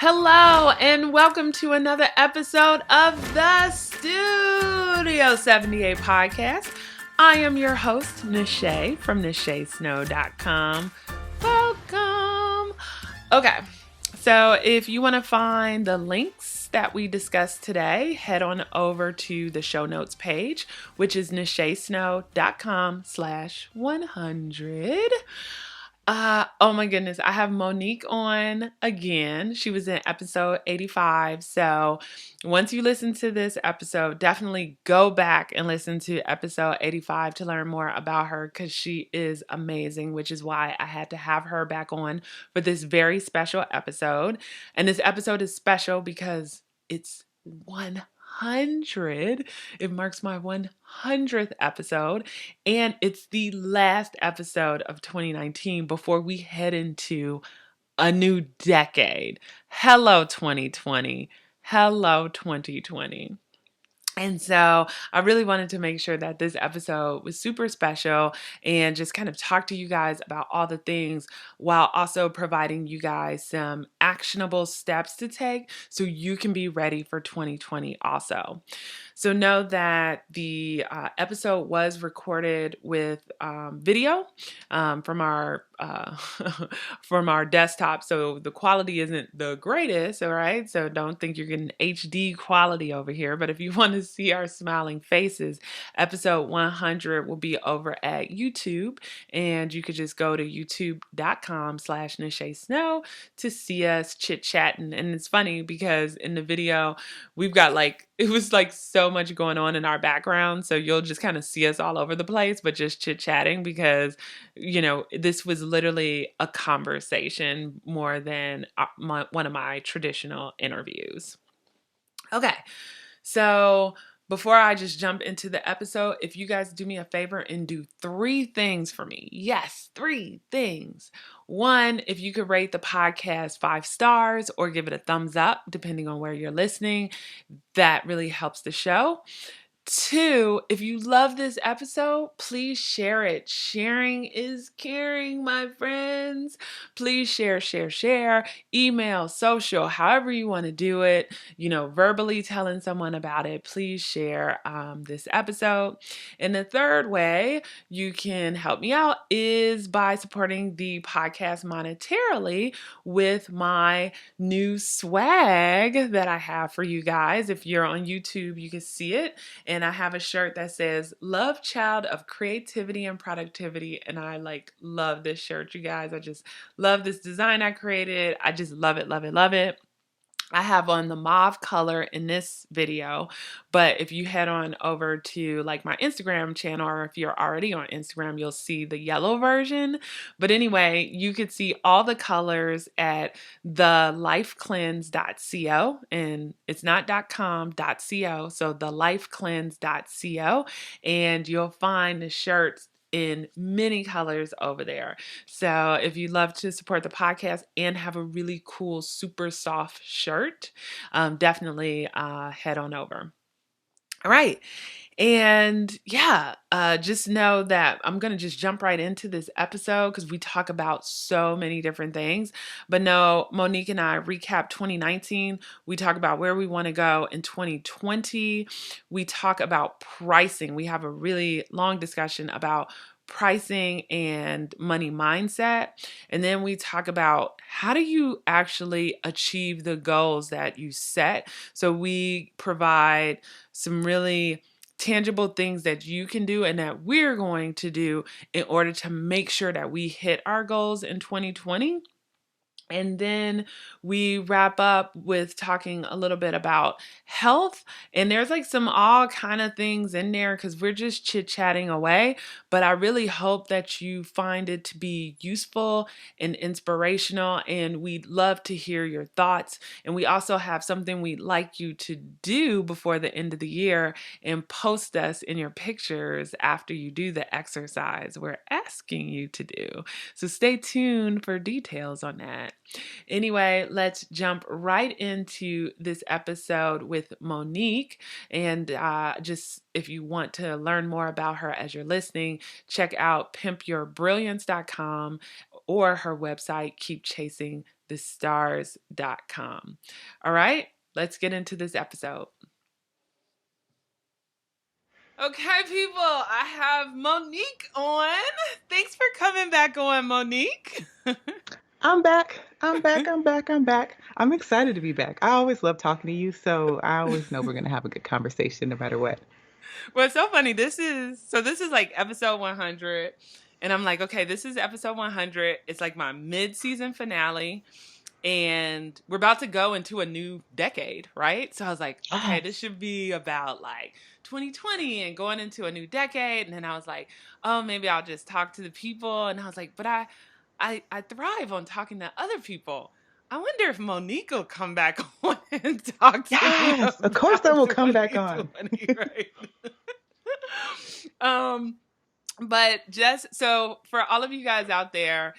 Hello, and welcome to another episode of the Studio 78 podcast. I am your host, Nache from NacheSnow.com. Welcome. Okay, so if you want to find the links that we discussed today, head on over to the show notes page, which is NacheSnow.com/100. Oh my goodness. I have Monique on again. She was in episode 85. So once you listen to this episode, definitely go back and listen to episode 85 to learn more about her because she is amazing, which is why I had to have her back on for this very special episode. And this episode is special because it's 100. It marks my 100th episode, and it's the last episode of 2019 before we head into a new decade. Hello, 2020. Hello, 2020. And so I really wanted to make sure that this episode was super special and just kind of talk to you guys about all the things while also providing you guys some actionable steps to take so you can be ready for 2020 also. So know that the episode was recorded with video from our from our desktop, so the quality isn't the greatest. All right, so don't think you're getting HD quality over here. But if you want to see our smiling faces, episode 100 will be over at YouTube, and you could just go to youtube.com/Nache Snow to see us chit chatting. And it's funny because in the video we've got it was so much going on in our background. So you'll just kind of see us all over the place, but just chit chatting because, this was literally a conversation more than one of my traditional interviews. Okay. So before I just jump into the episode, if you guys do me a favor and do 3 things for me. Yes, 3 things. 1, if you could rate the podcast 5 stars or give it a thumbs up, depending on where you're listening, that really helps the show. 2, if you love this episode, please share it. Sharing is caring, my friends. Please share. Email, social, however you want to do it. Verbally telling someone about it. Please share this episode. And the 3rd way you can help me out is by supporting the podcast monetarily with my new swag that I have for you guys. If you're on YouTube, you can see it. And I have a shirt that says, "Love Child of Creativity and Productivity." And I love this shirt, you guys. I just love this design I created. I just love it, love it, love it. I have on the mauve color in this video, but if you head on over to my Instagram channel, or if you're already on Instagram, you'll see the yellow version. But anyway, you could see all the colors at thelifecleanse.co, and it's not .com.co, so thelifecleanse.co, and you'll find the shirts in many colors over there. So if you'd love to support the podcast and have a really cool, super soft shirt, definitely head on over. All right. And just know that I'm going to just jump right into this episode because we talk about so many different things. But no, Monique and I recap 2019. We talk about where we want to go in 2020. We talk about pricing. We have a really long discussion about pricing and money mindset. And then we talk about how do you actually achieve the goals that you set. So we provide some really tangible things that you can do and that we're going to do in order to make sure that we hit our goals in 2020. And then we wrap up with talking a little bit about health. And there's some all kind of things in there because we're just chit-chatting away. But I really hope that you find it to be useful and inspirational. And we'd love to hear your thoughts. And we also have something we'd like you to do before the end of the year and post us in your pictures after you do the exercise we're asking you to do. So stay tuned for details on that. Anyway, let's jump right into this episode with Monique. And just if you want to learn more about her as you're listening, check out pimpyourbrilliance.com or her website, thestars.com. All right, let's get into this episode. Okay, people, I have Monique on. Thanks for coming back on, Monique. I'm back. I'm back. I'm back. I'm back. I'm excited to be back. I always love talking to you, so I always know we're going to have a good conversation no matter what. Well, it's so funny. This is like episode 100. And I'm like, okay, this is episode 100. It's like my mid-season finale. And we're about to go into a new decade, right? So I was like, okay, this Yes. should be about like 2020 and going into a new decade. And then I was like, oh, maybe I'll just talk to the people. And I was like, but I thrive on talking to other people. I wonder if Monique will come back on and talk to me Yes. Of course I about will come back on. 2020, right? um, but just so for all of you guys out there,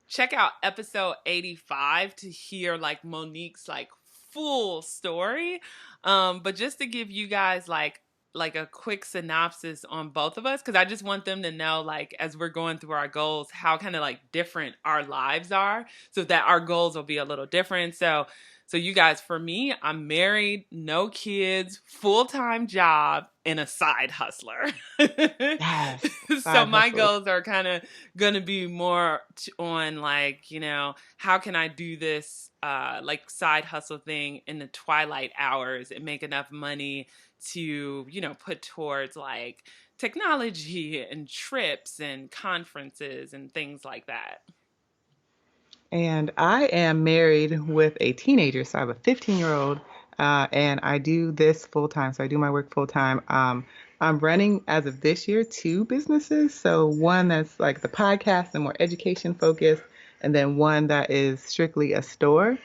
check out episode 85 to hear like Monique's like full story. But just to give you guys like a quick synopsis on both of us, because I just want them to know, like, as we're going through our goals, how kind of like different our lives are, so that our goals will be a little different. So you guys, for me, I'm married, no kids, full-time job, and a side hustler. Yes. So Side my hustle. goals are kind of going to be more on like, how can I do this like side hustle thing in the twilight hours and make enough money to, put towards like technology and trips and conferences and things like that. And I am married with a teenager. So I have a 15-year-old, and I do this full time. So I do my work full time. I'm running as of this year two businesses. So one that's like the podcast and more education focused, and then one that is strictly a store.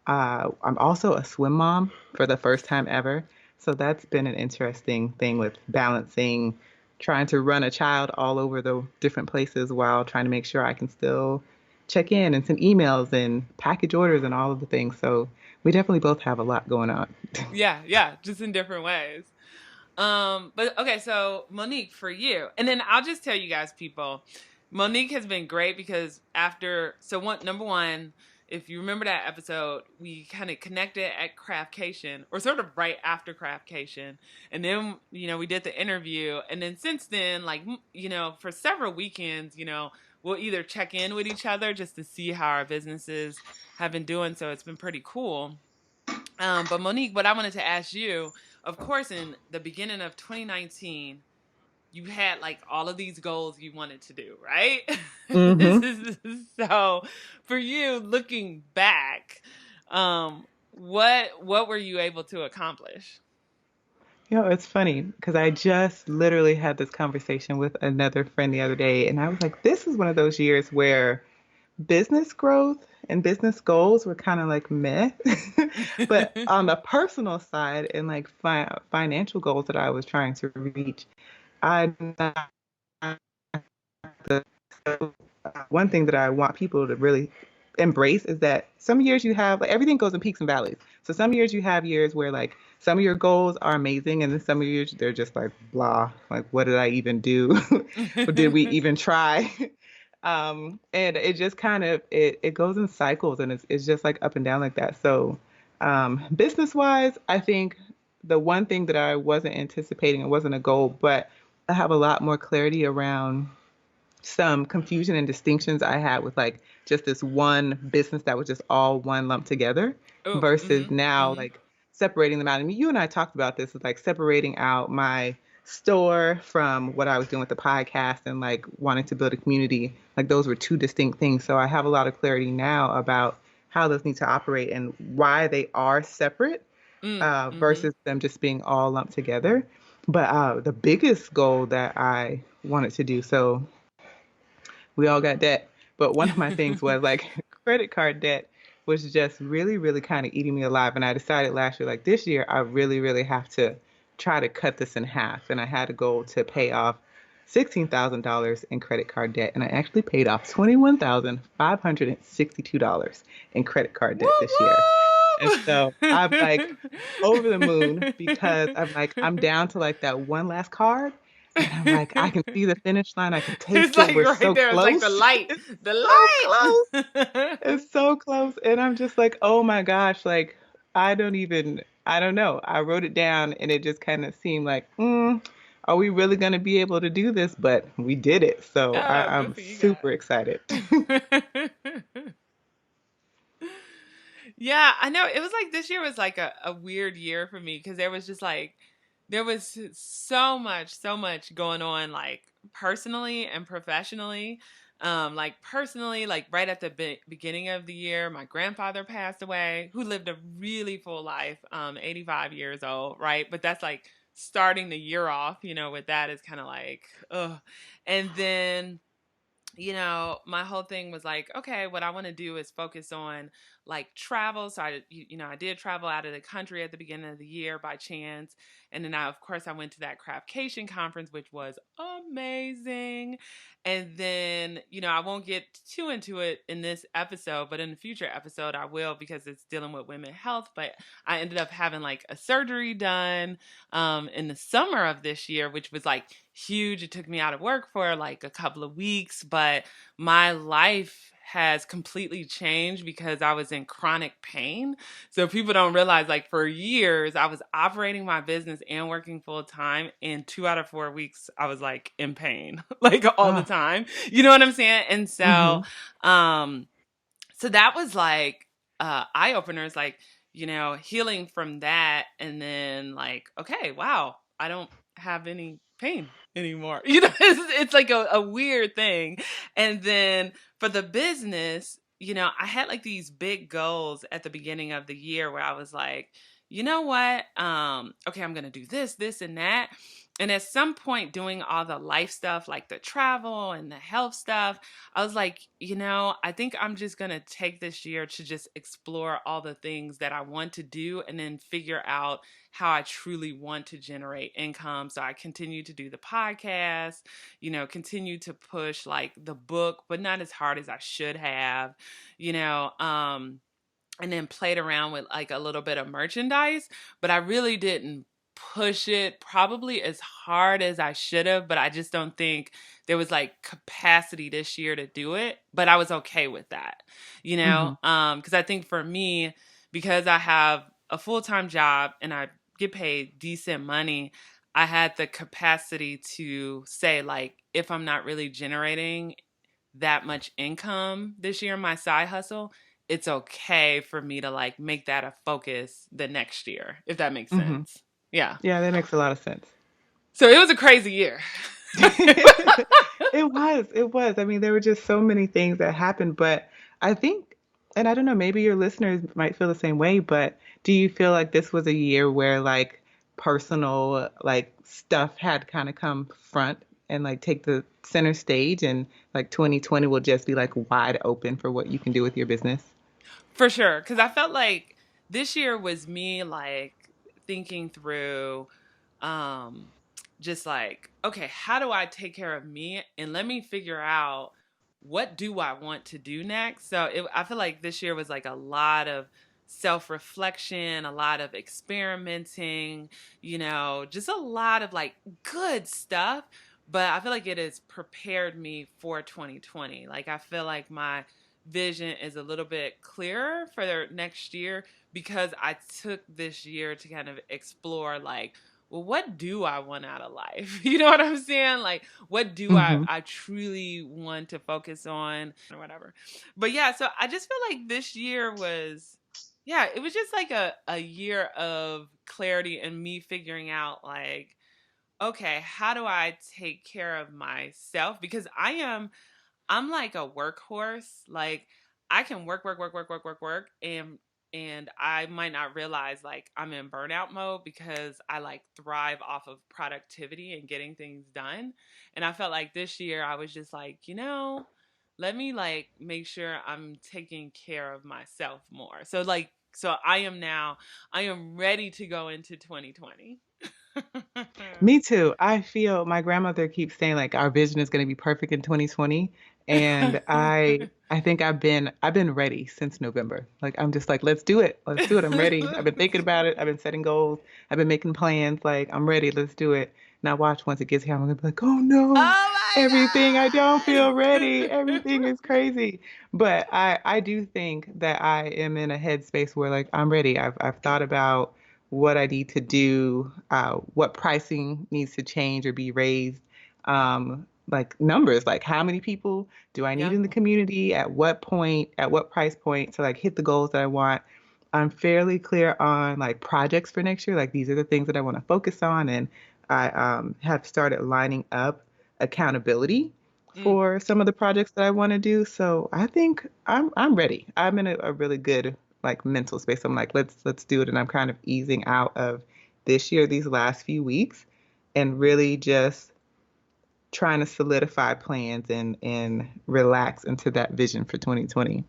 I'm also a swim mom for the first time ever. So that's been an interesting thing with balancing trying to run a child all over the different places while trying to make sure I can still check in and send emails and package orders and all of the things. So we definitely both have a lot going on. Yeah, yeah, just in different ways. But okay, so Monique, for you, and then I'll just tell you guys, people, Monique has been great because number one, if you remember that episode, we kind of connected at Craftcation, or sort of right after Craftcation, and then we did the interview, and then since then, like for several weekends, we'll either check in with each other just to see how our businesses have been doing. So it's been pretty cool. But Monique, what I wanted to ask you, of course, in the beginning of 2019, you had like all of these goals you wanted to do, right? Hmm. So for you, looking back, what were you able to accomplish? It's funny because I just literally had this conversation with another friend the other day, and I was like, this is one of those years where business growth and business goals were kind of like meh. But on the personal side and like financial goals that I was trying to reach, I the one thing that I want people to really embrace is that some years you have like everything goes in peaks and valleys. So some years you have years where like some of your goals are amazing and then some years they're just like blah, like what did I even do? Or did we even try? And it just kind of it goes in cycles and it's just like up and down like that. So business wise, I think the one thing that I wasn't anticipating, it wasn't a goal, but I have a lot more clarity around some confusion and distinctions I had with like just this one business that was just all one lump together Oh, versus mm-hmm, now mm-hmm. like separating them out. I mean, you and I talked about this, is like separating out my store from what I was doing with the podcast and like wanting to build a community. Like those were two distinct things. So I have a lot of clarity now about how those need to operate and why they are separate Mm-hmm. versus them just being all lumped together. But the biggest goal that I wanted to do, so we all got debt. But one of my things was like credit card debt was just really, really kind of eating me alive. And I decided last year, like this year, I really, really have to try to cut this in half. And I had a goal to pay off $16,000 in credit card debt. And I actually paid off $21,562 in credit card debt this year. And so I'm like Whoop over the moon whoop. because I'm like, I'm down to like that one last card. And I'm like, I can see the finish line. I can It's taste it. like We're right so there. It's like the close. light. It's The so close. light. It's so close. And I'm just like, oh my gosh, like I don't know. I wrote it down and it just kind of seemed like, are we really going to be able to do this? But we did it. So Oh, good I'm for you super excited. guys. Yeah, I know. It was like this year was like a weird year for me because there was just like there was so much going on like personally and professionally. Like personally, like right at the beginning of the year, my grandfather passed away, who lived a really full life, 85 years old, right? But that's like starting the year off, with that is kind of like, ugh. And then my whole thing was like, okay, what I want to do is focus on like travel. So I did travel out of the country at the beginning of the year by chance. And then of course, I went to that Craftcation conference, which was amazing. And then, I won't get too into it in this episode, but in the future episode, I will because it's dealing with women's health. But I ended up having like a surgery done in the summer of this year, which was like huge. It took me out of work for like a couple of weeks, but my life has completely changed because I was in chronic pain. So people don't realize like for years I was operating my business and working full time, and 2 out of 4 weeks I was like in pain like all the Oh, time. You know what I'm saying? And mm-hmm. um so that was like eye openers, like healing from that, and then like, okay, wow, I don't have any pain anymore. It's like a weird thing. And then for the business, I had like these big goals at the beginning of the year where I was like, you know what, okay, I'm gonna do this and that. And at some point doing all the life stuff like the travel and the health stuff, I was like, I think I'm just going to take this year to just explore all the things that I want to do and then figure out how I truly want to generate income. So I continue to do the podcast, continue to push like the book, but not as hard as I should have, you know, and then played around with like a little bit of merchandise, but I really didn't push it probably as hard as I should have, but I just don't think there was like capacity this year to do it, but I was okay with that. Mm-hmm. Cuz I think for me, because I have a full-time job and I get paid decent money, I had the capacity to say like if I'm not really generating that much income this year in my side hustle, it's okay for me to like make that a focus the next year, if that makes Mm-hmm. sense. Yeah. Yeah, that makes a lot of sense. So it was a crazy year. It was. It was. I mean, there were just so many things that happened, but I think, and I don't know, maybe your listeners might feel the same way, but do you feel like this was a year where like personal like stuff had kind of come front and like take the center stage and like 2020 will just be like wide open for what you can do with your business? For sure. Cause I felt like this year was me like thinking through um just like, okay, how do I take care of me? And let me figure out what do I want to do next. So I feel like this year was like a lot of self-reflection, a lot of experimenting, just a lot of like good stuff. But I feel like it has prepared me for 2020. Like I feel like my vision is a little bit clearer for the next year because I took this year to kind of explore like, well, what do I want out of life? You know what I'm saying? Like, what do I, Mm-hmm. I truly want to focus on or whatever. But yeah, so I just feel like this year was, yeah, it was just like a year of clarity and me figuring out like, okay, how do I take care of myself? Because I'm like a workhorse. Like I can work, and I might not realize like I'm in burnout mode because I like thrive off of productivity and getting things done. And I felt like this year I was just like, let me like make sure I'm taking care of myself more. So I am ready to go into 2020. Me too. I feel my grandmother keeps saying like our vision is going to be perfect in 2020, and I think I've been ready since November. Like I'm just like let's do it. Let's do it. I'm ready. I've been thinking about it. I've been setting goals. I've been making plans. Like I'm ready. Let's do it. Now watch once it gets here, I'm gonna be like, oh no, Oh everything, I don't my feel ready. God. Everything is crazy. But I do think that I am in a headspace where like I'm ready. I've thought about what I need to do, what pricing needs to change or be raised. Like numbers, like how many people do I need Yeah. in the community? At what point, at what price point to like hit the goals that I want? I'm fairly clear on like projects for next year. Like these are the things that I want to focus on, and I have started lining up accountability Mm. for some of the projects that I want to do. So I think I'm ready. I'm in a really good like mental space. I'm like, let's do it, and I'm kind of easing out of this year, these last few weeks, and really just trying to solidify plans and relax into that vision for 2020.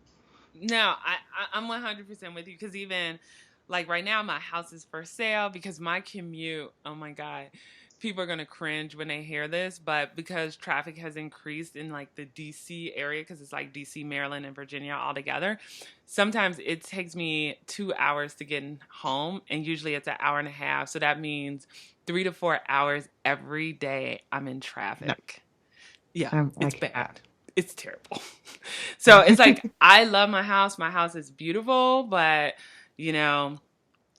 No, I'm 100% with you because even like right now, my house is for sale because my commute, oh my God, people are going to cringe when they hear this, but because traffic has increased in like the DC area, because it's like DC, Maryland, and Virginia all together, sometimes it takes me 2 hours to get home, and usually it's an hour and a half. So that means 3 to 4 hours every day I'm in No, traffic. Yeah, I it's cannot. bad. It's terrible. So it's like I love my house. My house is beautiful, but you know,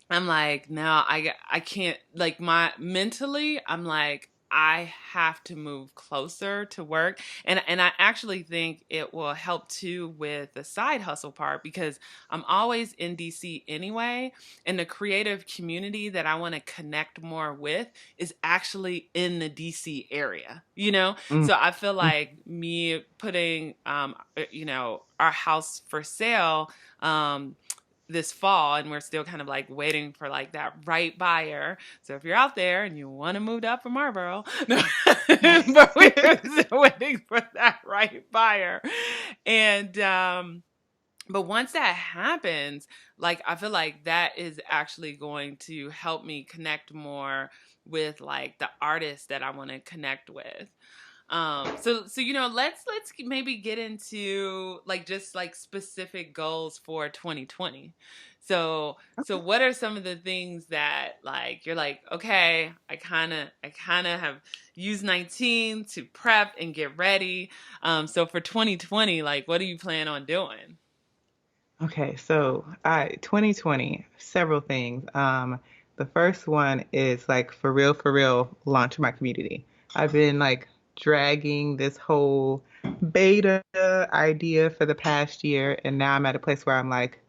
I'm like, no, I can't like my mentally, I'm like I have to move closer to work. And I actually think it will help too with the side hustle part because I'm always in DC anyway, and the creative community that I want to connect more with is actually in the DC area, you know? Mm, So I feel mm. like me putting our house for sale this fall, and we're still kind of like waiting for like that right buyer. So if you're out there and you want to move to Upper Marlboro, no, but we're still waiting for that right buyer. And but once that happens, like I feel like that is actually going to help me connect more with like the artists that I want to connect with. So let's maybe get into like just like specific goals for 2020. So Okay. what are some of the things that like you're like, okay, I kind of have used 19 to prep and get ready. So for 2020, like what do you plan on doing? Okay, so I 2020, several things. The first one is like for real, launch my community. I've been like dragging this whole beta idea for the past year, and now I'm at a place where I'm like,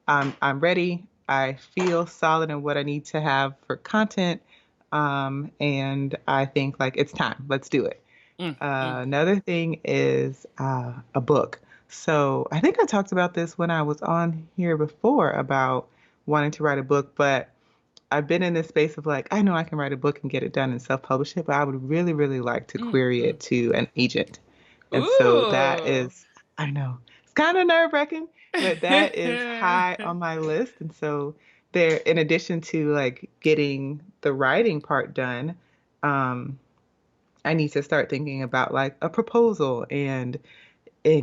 I'm ready. I feel solid in what I need to have for content. And I think like it's time. Let's do it. Mm, mm, Another thing is a book. So I think I talked about this when I was on here before about wanting to write a book, but I've been in this space of like, I know I can write a book and get it done and self-publish it, but I would really, really like to mm, query mm. it to an agent. And so that Ooh. is, I know, it's kind of nerve-wracking, but that is high on my list. And so there, in addition to like getting the writing part done, um, I need to start thinking about like a proposal and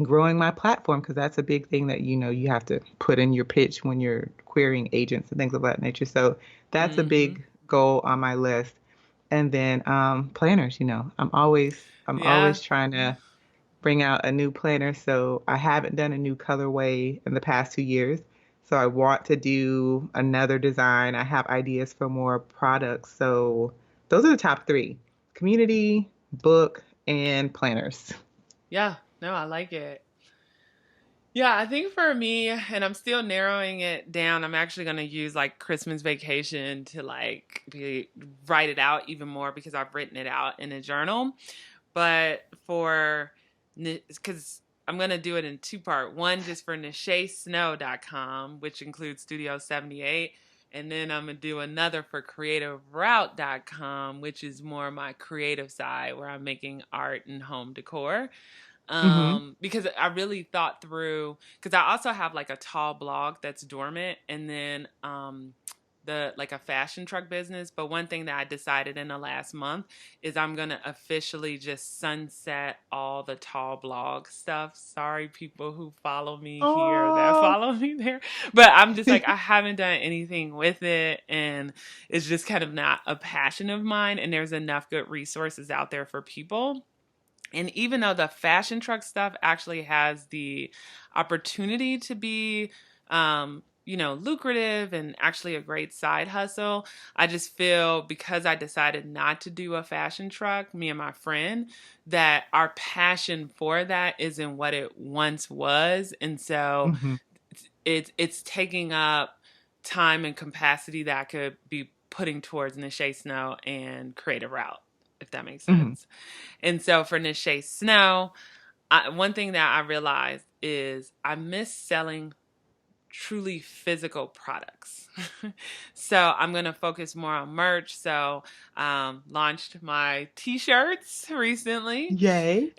growing my platform because that's a big thing that you have to put in your pitch when you're querying agents and things of that nature. So that's a Hmm. big goal on my list. And then planners, I'm Yeah. always trying to bring out a new planner. So I haven't done a new colorway in the past 2 years. So I want to do another design. I have ideas for more products. So those are the top three: community, book, and planners. Yeah. No, I like it. Yeah, I think for me, and I'm still narrowing it down, I'm actually going to use like Christmas vacation to like write it out even more because I've written it out in a journal. But because I'm going to do it in two part. One just for NacheSnow.com, which includes Studio 78. And then I'm going to do another for CreativeRoute.com, which is more my creative side where I'm making art and home decor. Mm-hmm. Because I really thought through, because I also have like a tall blog that's dormant, and then the like a fashion truck business, but one thing that I decided in the last month is I'm going to officially just sunset all the tall blog stuff. Sorry people who follow me here that Oh. follow me there, but I'm just like I haven't done anything with it, and it's just kind of not a passion of mine, and there's enough good resources out there for people. And even though the fashion truck stuff actually has the opportunity to be, lucrative and actually a great side hustle, I just feel because I decided not to do a fashion truck, me and my friend, that our passion for that isn't what it once was. And so Hmm. it's taking up time and capacity that I could be putting towards Nache Snow and Creative Route, if that makes Hmm. sense. And so for Nache Snow, one thing that I realized is I miss selling truly physical products. So I'm going to focus more on merch. So launched my t-shirts recently. Yay.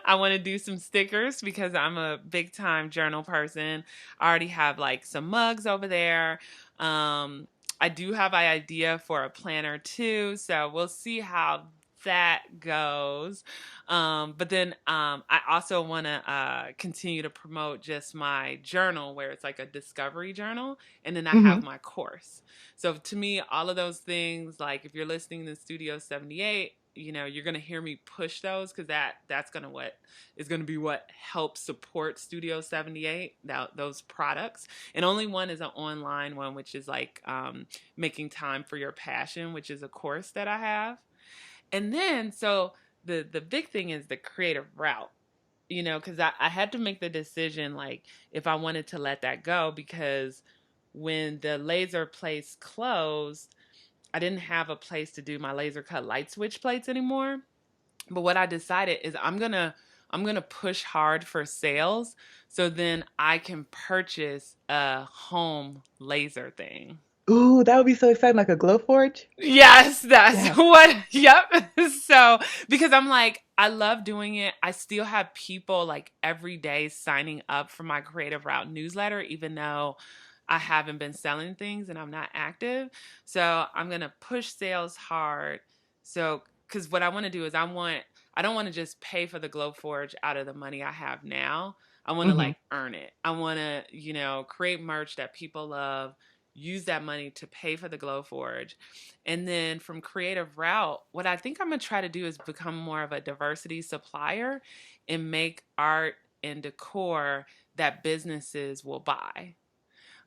I want to do some stickers because I'm a big time journal person. I already have like some mugs over there. Um, I do have an idea for a planner too, so we'll see how that goes. But then I also want to continue to promote just my journal, where it's like a discovery journal, and then I have Hmm. my course. So to me, all of those things, like if you're listening to Studio 78, you're gonna hear me push those because that's gonna what is gonna be what helps support Studio 78, those products. And only one is an online one, which is like making time for your passion, which is a course that I have. And then so the big thing is the creative route, because I had to make the decision like if I wanted to let that go, because when the laser place closed, I didn't have a place to do my laser cut light switch plates anymore. But what I decided is I'm gonna push hard for sales, so then I can purchase a home laser thing. Ooh, that would be so exciting, like a glow forge. Yes, that's Yeah. what. Yep. So, because I'm like, I love doing it. I still have people like every day signing up for my Creative Route newsletter, even though I haven't been selling things and I'm not active. So, I'm going to push sales hard. So, because what I want to do is I don't want to just pay for the Glow Forge out of the money I have now. I want to Hmm. like earn it. I want to, create merch that people love, use that money to pay for the Glow Forge. And then from Creative Route, what I think I'm going to try to do is become more of a diversity supplier and make art and decor that businesses will buy.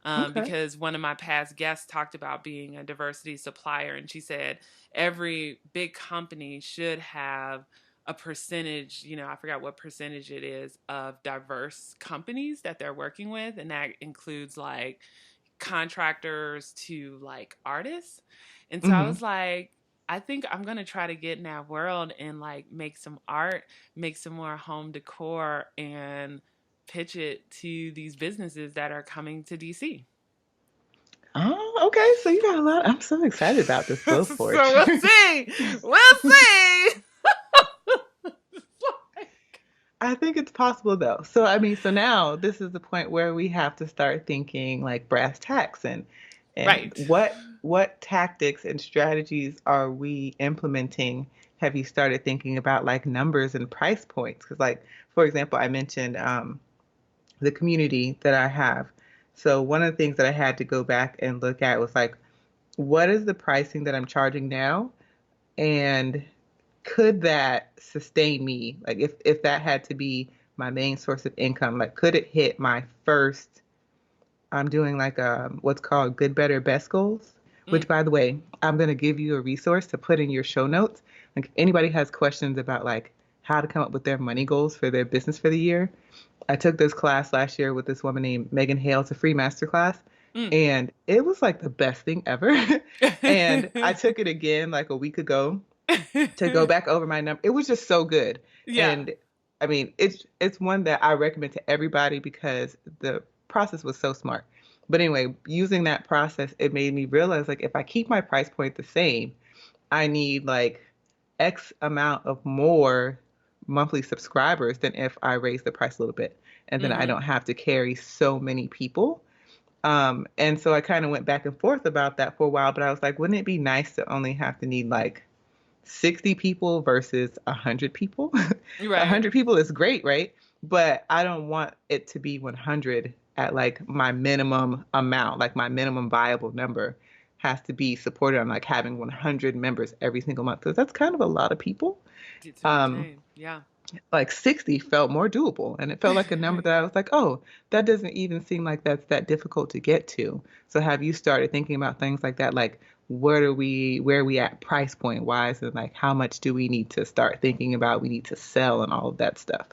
Okay. Because one of my past guests talked about being a diversity supplier, and she said every big company should have a percentage, I forgot what percentage it is, of diverse companies that they're working with. And that includes like contractors to like artists. And so I Hmm. was like, I think I'm gonna try to get in that world and like make some art, make some more home decor, and pitch it to these businesses that are coming to DC. Oh, okay. So you got a lot. I'm so excited about this glow So forge. we'll see. We'll see. I think it's possible though. So I mean, so now this is the point where we have to start thinking like brass tacks and Right. what tactics and strategies are we implementing? Have you started thinking about like numbers and price points? Because like for example, I mentioned the community that I have. So one of the things that I had to go back and look at was like, what is the pricing that I'm charging now? And could that sustain me? Like if that had to be my main source of income, like could it hit my first, I'm doing like what's called good, better, best goals, Mm. which by the way, I'm gonna give you a resource to put in your show notes. Like if anybody has questions about like how to come up with their money goals for their business for the year, I took this class last year with this woman named Megan Hale. It's a free master class. Mm. And it was like the best thing ever. And I took it again like a week ago to go back over my number. It was just so good. Yeah. And I mean, it's one that I recommend to everybody because the process was so smart. But anyway, using that process, it made me realize like if I keep my price point the same, I need like X amount of more monthly subscribers than if I raise the price a little bit. And then I Mm-hmm. don't have to carry so many people. And so I kind of went back and forth about that for a while, but I was like, wouldn't it be nice to only have to need like 60 people versus 100 people? Right. 100 people is great, right? But I don't want it to be 100 at like my minimum amount, like my minimum viable number has to be supported on like having 100 members every single month because that's kind of a lot of people. To Um, maintain. Yeah. like 60 felt more doable. And it felt like a number that I was like, oh, that doesn't even seem like that's that difficult to get to. So have you started thinking about things like that? Like, where are we at price point wise? And like, how much do we need to start thinking about? We need to sell and all of that stuff.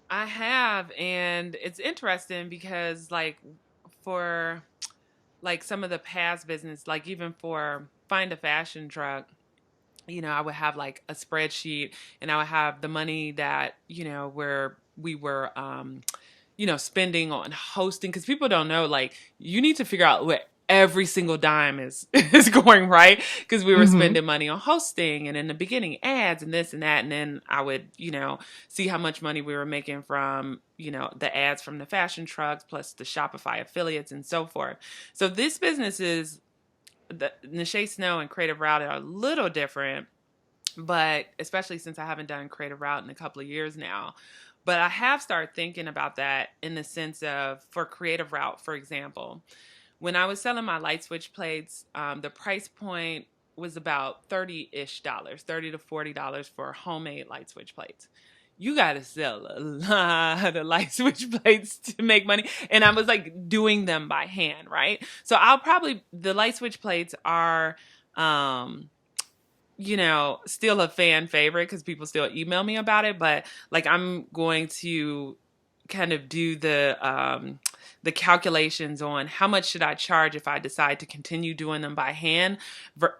I have, and it's interesting because for like some of the past business, like even for find a fashion truck, I would have like a spreadsheet and I would have the money that, where we were spending on hosting because people don't know like you need to figure out what every single dime is is going right because we were Mm-hmm. spending money on hosting and in the beginning ads and this and that and then I would see how much money we were making from the ads from the fashion trucks plus the Shopify affiliates and so forth. So this business is the Nache Snow and Creative Route are a little different, but especially since I haven't done Creative Route in a couple of years now. But I have started thinking about that in the sense of for Creative Route, for example, when I was selling my light switch plates, the price point was about $30-ish, $30 to $40 for homemade light switch plates. You got to sell a lot of light switch plates to make money. And I was like doing them by hand, right? So the light switch plates are, um, still a fan favorite because people still email me about it. But like, I'm going to kind of do the calculations on how much should I charge if I decide to continue doing them by hand.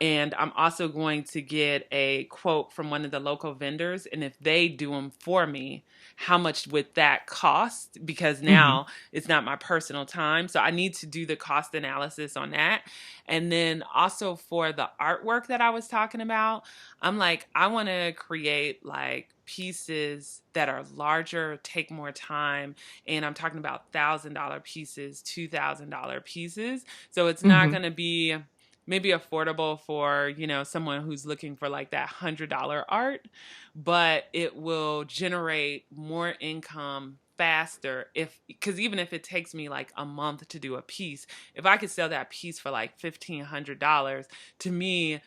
And I'm also going to get a quote from one of the local vendors. And if they do them for me, how much would that cost? Because Mm-hmm. now it's not my personal time. So I need to do the cost analysis on that. And then also for the artwork that I was talking about, I'm like, I want to create like pieces that are larger, take more time. And I'm talking about $1,000 pieces, $2,000 pieces. So it's not Mm-hmm. going to be maybe affordable for, someone who's looking for like that $100 art, but it will generate more income faster because even if it takes me like a month to do a piece, if I could sell that piece for like $1,500, to me,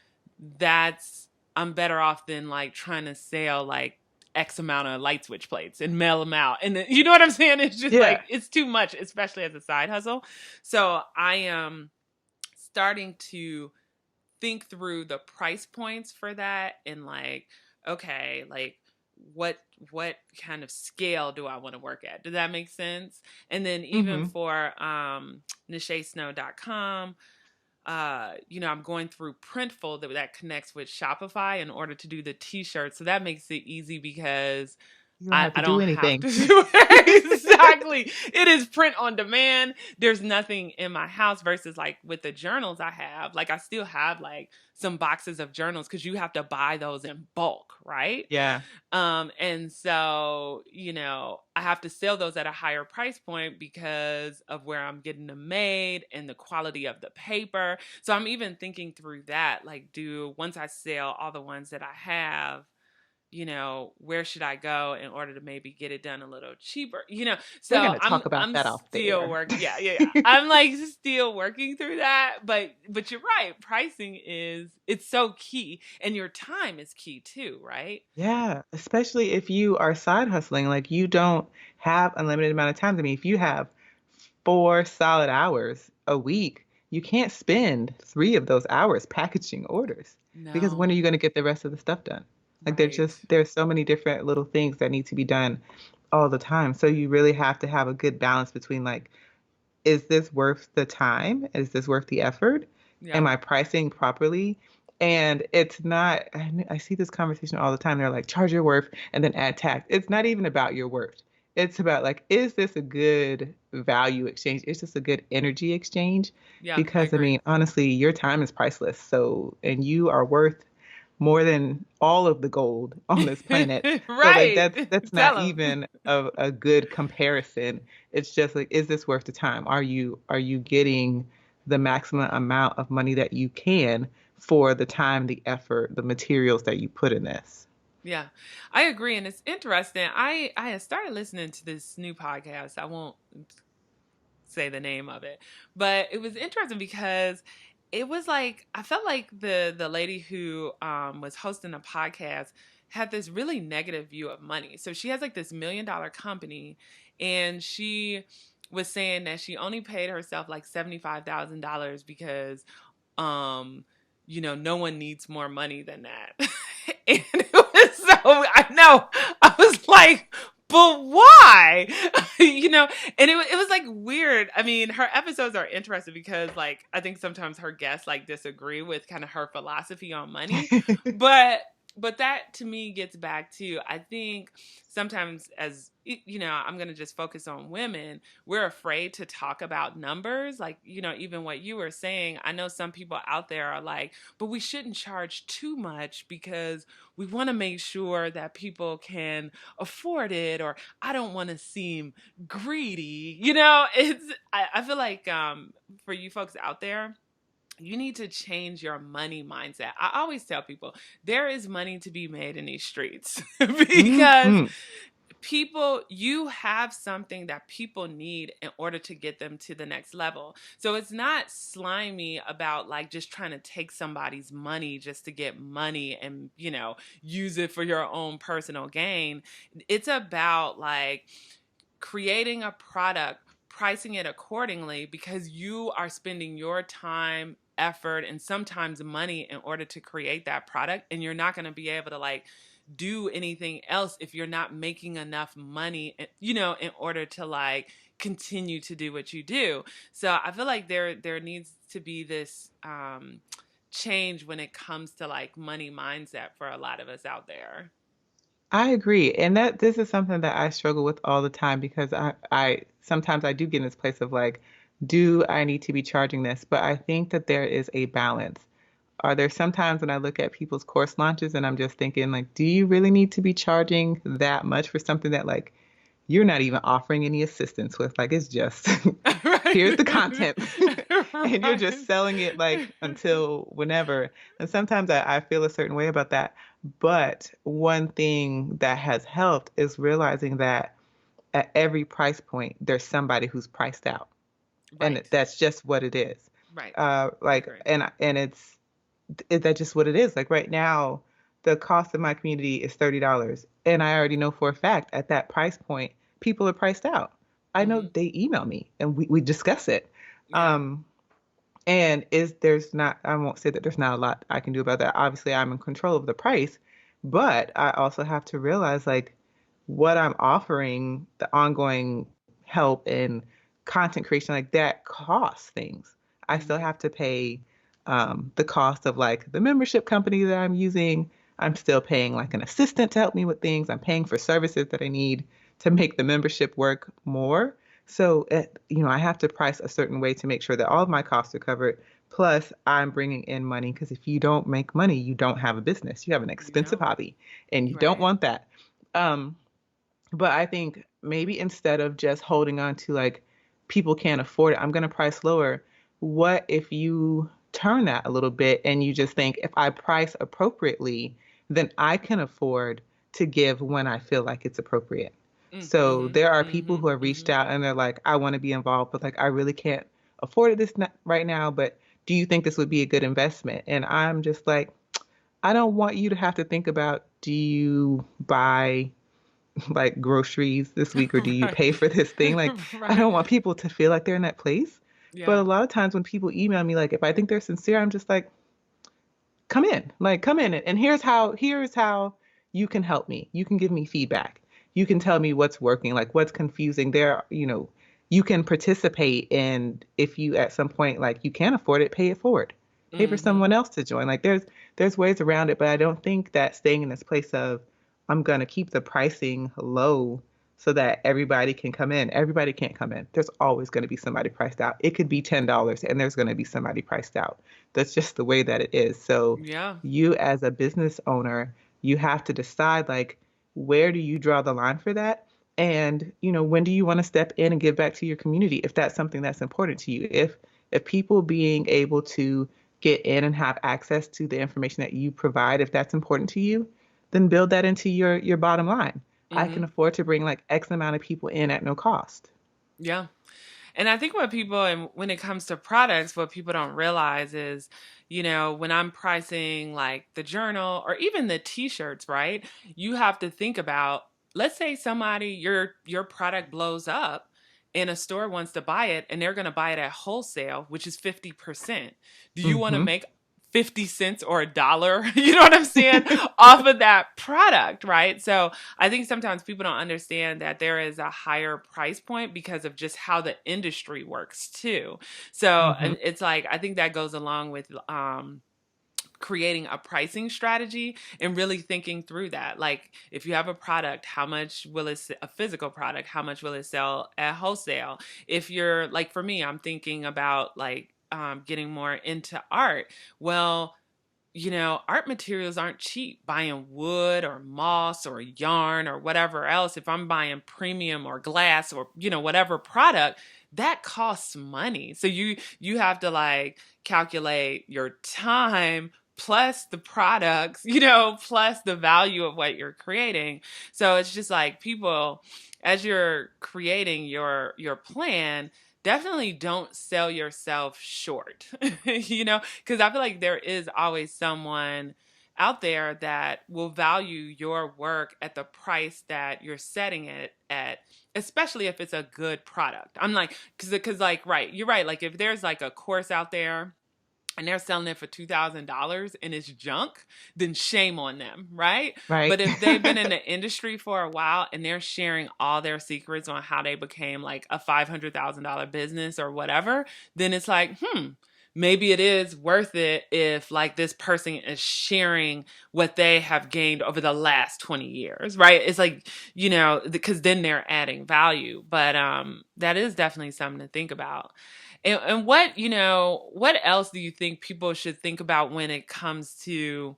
that's I'm better off than like trying to sell like X amount of light switch plates and mail them out. And then, you know what I'm saying? It's just Yeah. like, it's too much, especially as a side hustle. So I am starting to think through the price points for that and like, okay, like what what kind of scale do I want to work at? Does that make sense? And then even Mm-hmm. for NacheSnow.com, I'm going through Printful that connects with Shopify in order to do the t-shirts. So that makes it easy because You don't I, have to I do don't have anything. to do it. Exactly. It is print on demand. There's nothing in my house versus like with the journals I have. Like I still have like some boxes of journals because you have to buy those in bulk, right? Yeah. And so, I have to sell those at a higher price point because of where I'm getting them made and the quality of the paper. So I'm even thinking through that, like, once I sell all the ones that I have, where should I go in order to maybe get it done a little cheaper? We're So going to I'm talk about I'm that off the still air. work yeah, yeah, yeah. I'm like still working through that, but you're right. Pricing it's so key and your time is key too, right? Yeah, especially if you are side hustling, like you don't have unlimited amount of time. I mean, if you have 4 solid hours a week, you can't spend 3 of those hours packaging orders because when are No, you going to get the rest of the stuff done? Like right. there's so many different little things that need to be done all the time. So you really have to have a good balance between like, is this worth the time? Is this worth the effort? Am Yeah. I pricing properly? And it's not, I see this conversation all the time. They're like, charge your worth and then add tax. It's not even about your worth. It's about like, is this a good value exchange? It's just a good energy exchange. Yeah, I Because I agree. mean, honestly, your time is priceless. So, and you are worth more than all of the gold on this planet. So like Right. that's not Tell them. even a good comparison. It's just like, is this worth the time? Are you getting the maximum amount of money that you can for the time, the effort, the materials that you put in this? Yeah, I agree, and it's interesting. I had started listening to this new podcast. I won't say the name of it, but it was interesting because it was like I felt like the lady who was hosting a podcast had this really negative view of money. So she has like this $1 million company, and she was saying that she only paid herself like $75,000 because um no one needs more money than that. And it was so I know I was like, but why? And it was like weird. I mean, her episodes are interesting because like I think sometimes her guests like disagree with kind of her philosophy on money, but that to me gets back to I think sometimes as I'm going to just focus on women, we're afraid to talk about numbers. Like, even what you were saying, I know some people out there are like, but we shouldn't charge too much because we want to make sure that people can afford it, or I don't want to seem greedy. I feel like for you folks out there, you need to change your money mindset. I always tell people there is money to be made in these streets because Hmm. you have something that people need in order to get them to the next level. So it's not slimy about like just trying to take somebody's money just to get money and, use it for your own personal gain. It's about like creating a product, pricing it accordingly because you are spending your time, effort, and sometimes money in order to create that product. And you're not going to be able to like do anything else if you're not making enough money, in order to like continue to do what you do. So I feel like there needs to be this change when it comes to like money mindset for a lot of us out there. I agree. And that this is something that I struggle with all the time because I sometimes I do get in this place of like, do I need to be charging this? But I think that there is a balance. Are there sometimes when I look at people's course launches and I'm just thinking like, do you really need to be charging that much for something that like you're not even offering any assistance with? Like it's just here's the Right. content and you're just Right. selling it like until whenever. And sometimes I feel a certain way about that. But one thing that has helped is realizing that at every price point, there's somebody who's priced out. And Right. that's just what it is. Right. I Like, agree. and that's just what it is. Like right now, the cost of my community is $30. And I already know for a fact at that price point, people are priced out. I know Hmm. they email me and we discuss it. Yeah. Um, and is there's not, I won't say that there's not a lot I can do about that. Obviously, I'm in control of the price, but I also have to realize like what I'm offering, the ongoing help and content creation, like that costs things. I still Hmm. have to pay the cost of like the membership company that I'm using. I'm still paying like an assistant to help me with things. I'm paying for services that I need to make the membership work more. So, I have to price a certain way to make sure that all of my costs are covered. Plus, I'm bringing in money because if you don't make money, you don't have a business. You have an You expensive don't. hobby, and you don't Right. want that. Um, but I think maybe instead of just holding on to like people can't afford it, I'm going to price lower. What if you turn that a little bit and you just think if I price appropriately, then I can afford to give when I feel like it's appropriate. So Mm-hmm. there are people Mm-hmm. who have reached Mm-hmm. out and they're like, I want to be involved, but like I really can't afford it right now. But do you think this would be a good investment? And I'm just like, I don't want you to have to think about do you buy like groceries this week or do you Right. pay for this thing? Like, I Right. don't want people to feel like they're in that place. But Yeah. a lot of times when people email me, like, if I think they're sincere, I'm just like, come in, like, come in. And here's how you can help me. You can give me feedback. You can tell me what's working, like what's confusing. You can participate. And if you at some point, like, you can't afford it, pay it forward. Pay for Mm-hmm. someone else to join. Like, there's ways around it, but I don't think that staying in this place of I'm gonna keep the pricing low so that everybody can come in. Everybody can't come in. There's always going to be somebody priced out. It could be $10 and there's going to be somebody priced out. That's just the way that it is. So Yeah. you as a business owner, you have to decide like where do you draw the line for that? And, when do you want to step in and give back to your community if that's something that's important to you? If people being able to get in and have access to the information that you provide, if that's important to you, then build that into your bottom line. I Hmm. can afford to bring like X amount of people in at no cost. Yeah. And I think what people, and when it comes to products, what people don't realize is, when I'm pricing like the journal or even the t-shirts, right? You have to think about, let's say somebody, your product blows up and a store wants to buy it and they're going to buy it at wholesale, which is 50%. Do you want to Mm-hmm. make 50 cents or a dollar, you know what I'm saying, off of that product, right? So I think sometimes people don't understand that there is a higher price point because of just how the industry works too. So Mm-hmm. it's like, I think that goes along with creating a pricing strategy and really thinking through that. Like, if you have a product, how much will a physical product, how much will it sell at wholesale? If you're like, for me, I'm thinking about like getting more into art. Well, art materials aren't cheap. Buying wood or moss or yarn or whatever else, if I'm buying premium or glass or, whatever product, that costs money. So you have to like calculate your time plus the products, plus the value of what you're creating. So it's just like people, as you're creating your plan, definitely don't sell yourself short, because I feel like there is always someone out there that will value your work at the price that you're setting it at, especially if it's a good product. I'm like, because like, right, you're right. Like, if there's like a course out there and they're selling it for $2,000 and it's junk, then shame on them, right? Right. But if they've been in the industry for a while and they're sharing all their secrets on how they became like a $500,000 business or whatever, then it's like, maybe it is worth it if like this person is sharing what they have gained over the last 20 years, right? It's like, because then they're adding value. But that is definitely something to think about. And what else do you think people should think about when it comes to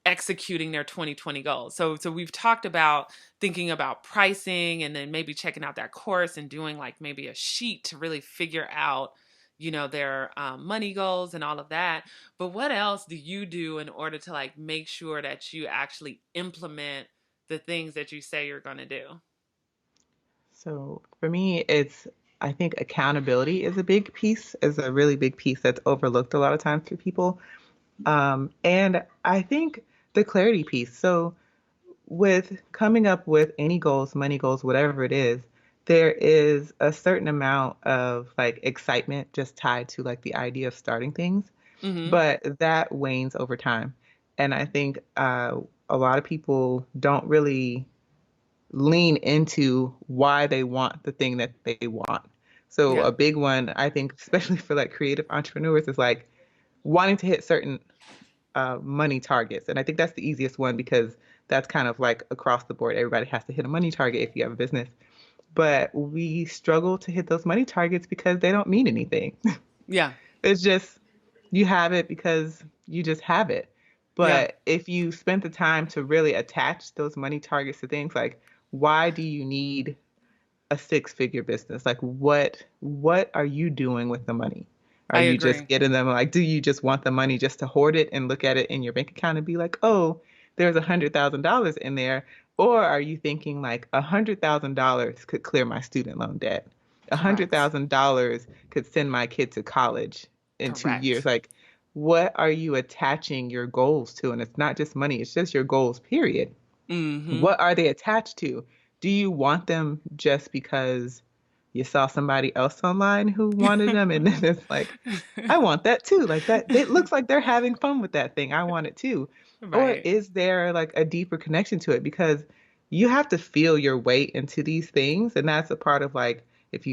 executing their 2020 goals? So we've talked about thinking about pricing and then maybe checking out that course and doing like maybe a sheet to really figure out, their money goals and all of that. But what else do you do in order to like make sure that you actually implement the things that you say you're going to do? So for me, I think accountability is a big piece, is a really big piece that's overlooked a lot of times for people. And I think the clarity piece. So with coming up with any goals, money goals, whatever it is, there is a certain amount of like excitement just tied to like the idea of starting things, Mm-hmm. but that wanes over time. And I think a lot of people don't really lean into why they want the thing that they want. So Yeah. a big one, I think, especially for like creative entrepreneurs, is like wanting to hit certain money targets. And I think that's the easiest one because that's kind of like across the board. Everybody has to hit a money target if you have a business. But we struggle to hit those money targets because they don't mean anything. Yeah. It's just you have it because you just have it. Yeah. But if you spent the time to really attach those money targets to things like why do you need a six-figure business? Like what are you doing with the money? Are I you just agree. getting them like do you just want the money just to hoard it and look at it in your bank account and be like, oh, there's $100,000 in there? Or are you thinking like $100,000 could clear my student loan debt? A hundred Correct. thousand dollars could send my kid to college in 2 years. Correct. Like, what are you attaching your goals to? And it's not just money, it's just your goals, period. Mm-hmm. What are they attached to? Do you want them just because you saw somebody else online who wanted them? And then it's like, I want that too. Like that, it looks like they're having fun with that thing. I want it too. Or Right. is there like a deeper connection to it? Because you have to feel your way into these things. And that's a part of like, if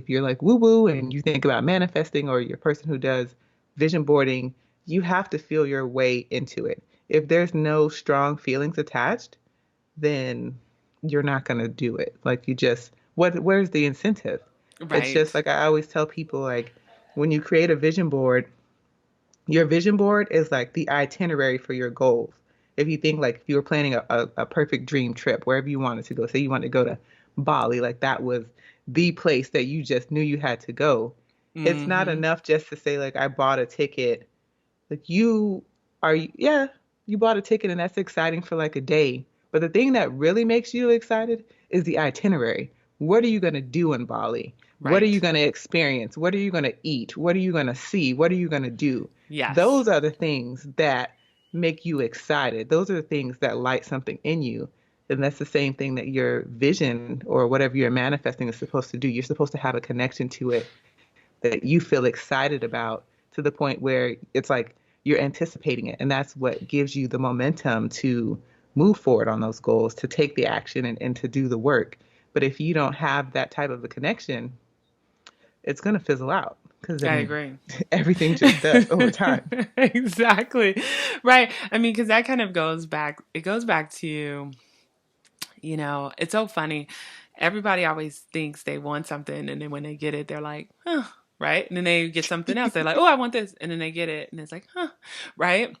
you're like woo woo and you think about manifesting or you're a person who does vision boarding, you have to feel your way into it. If there's no strong feelings attached, then you're not going to do it. Like you just, where's the incentive? It's just Right. like I always tell people, like when you create a vision board, your vision board is like the itinerary for your goals. If you think like if you were planning a perfect dream trip, wherever you wanted to go, say you wanted to go to Bali, like that was the place that you just knew you had to go. It's not Mm-hmm. enough just to say like I bought a ticket. Like you are, yeah, you bought a ticket and that's exciting for like a day. But the thing that really makes you excited is the itinerary. What are you going to do in Bali? What are you Right. going to experience? What are you going to eat? What are you going to see? What are you going to do? Yes. Those are the things that make you excited. Those are the things that light something in you. And that's the same thing that your vision or whatever you're manifesting is supposed to do. You're supposed to have a connection to it that you feel excited about to the point where it's like you're anticipating it. And that's what gives you the momentum to move forward on those goals, to take the action and to do the work. But if you don't have that type of a connection, it's going to fizzle out because I I mean, agree. everything just does over time. Exactly. Right. I mean, because that kind of it goes back to, it's so funny. Everybody always thinks they want something, and then when they get it, they're like, huh, right? And then they get something else. They're like, oh, I want this. And then they get it, and it's like, huh, right?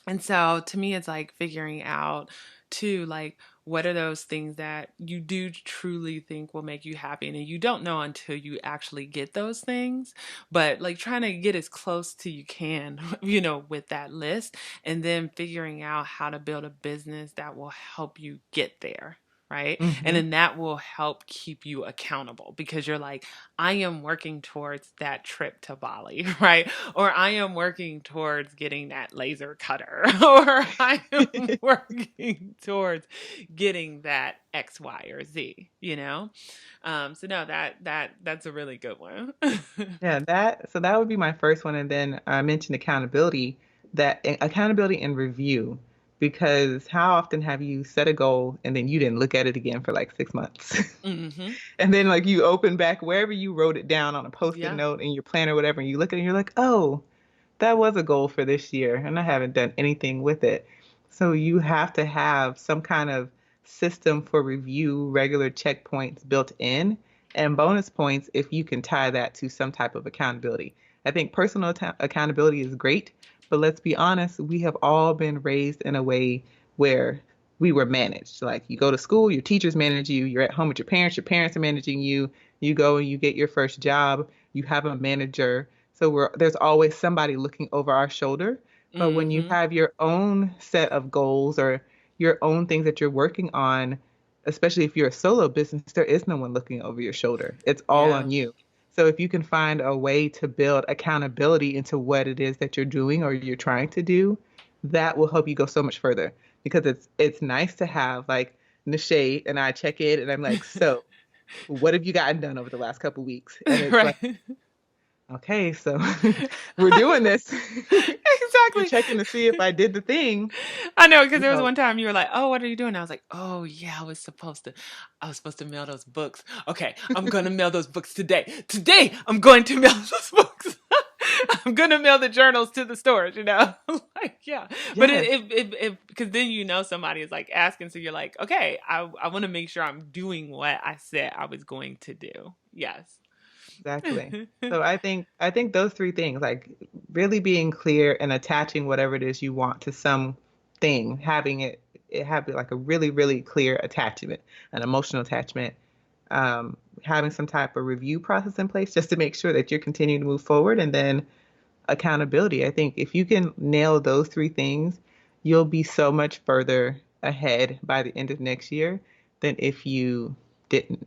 And so to me, it's like figuring out too, like, what are those things that you do truly think will make you happy? And you don't know until you actually get those things, but like trying to get as close to you can, with that list, and then figuring out how to build a business that will help you get there. Right. And Hmm. then that will help keep you accountable because you're like, I am working towards that trip to Bali, right? Or I am working towards getting that laser cutter, or I am working towards getting that X, Y, or Z. So no, that's a really good one. Yeah, that would be my first one. And then I mentioned accountability, that accountability and review, because how often have you set a goal and then you didn't look at it again for like 6 months? Hmm. And then like you open back wherever you wrote it down on a post-it Yeah. note in your plan or whatever, and you look at it and you're like, oh, that was a goal for this year, and I haven't done anything with it. So you have to have some kind of system for review, regular checkpoints built in, and bonus points if you can tie that to some type of accountability. I think personal accountability is great, but let's be honest, we have all been raised in a way where we were managed. Like you go to school, your teachers manage you, you're at home with your parents are managing you, you go and you get your first job, you have a manager, so there's always somebody looking over our shoulder. But when you Hmm. have your own set of goals or your own things that you're working on, especially if you're a solo business, there is no one looking over your shoulder. It's all Yeah. on you. So if you can find a way to build accountability into what it is that you're doing or you're trying to do, that will help you go so much further. Because it's nice to have like Nache and I check in and I'm like, so what have you gotten done over the last couple of weeks? And it's like, Right. okay, so we're doing this. You're Exactly. checking to see if I did the thing, I know because you there was know. one time you were like, "Oh, what are you doing?" I was like, "Oh yeah, I was supposed to mail those books. Okay, I'm gonna mail those books today. Today, I'm going to mail those books. I'm gonna mail the journals to the stores. Like yeah, but Yes, because then somebody is like asking, so you're like, okay, I want to make sure I'm doing what I said I was going to do. Yes. exactly. So I think those three things, like really being clear and attaching whatever it is you want to something, having it have like a really, really clear attachment, an emotional attachment, having some type of review process in place just to make sure that you're continuing to move forward, and then accountability. I think if you can nail those three things, you'll be so much further ahead by the end of next year than if you didn't.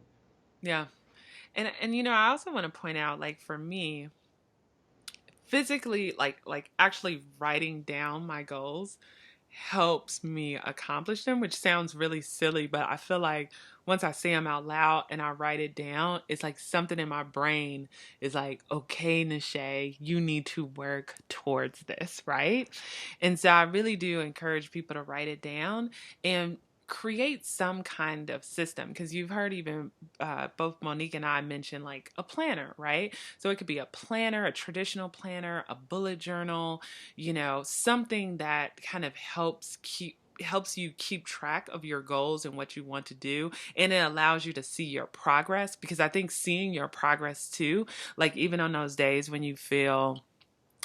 Yeah. And I also want to point out, like for me, physically, like actually writing down my goals helps me accomplish them, which sounds really silly, but I feel like once I say them out loud and I write it down, it's like something in my brain is like, okay, Nashe, you need to work towards this, right? And so I really do encourage people to write it down and create some kind of system because you've heard even both Monique and I mention like a planner, right? So it could be a planner, a traditional planner, a bullet journal, something that kind of helps keep helps you keep track of your goals and what you want to do, and it allows you to see your progress, because I think seeing your progress too, like even on those days when you feel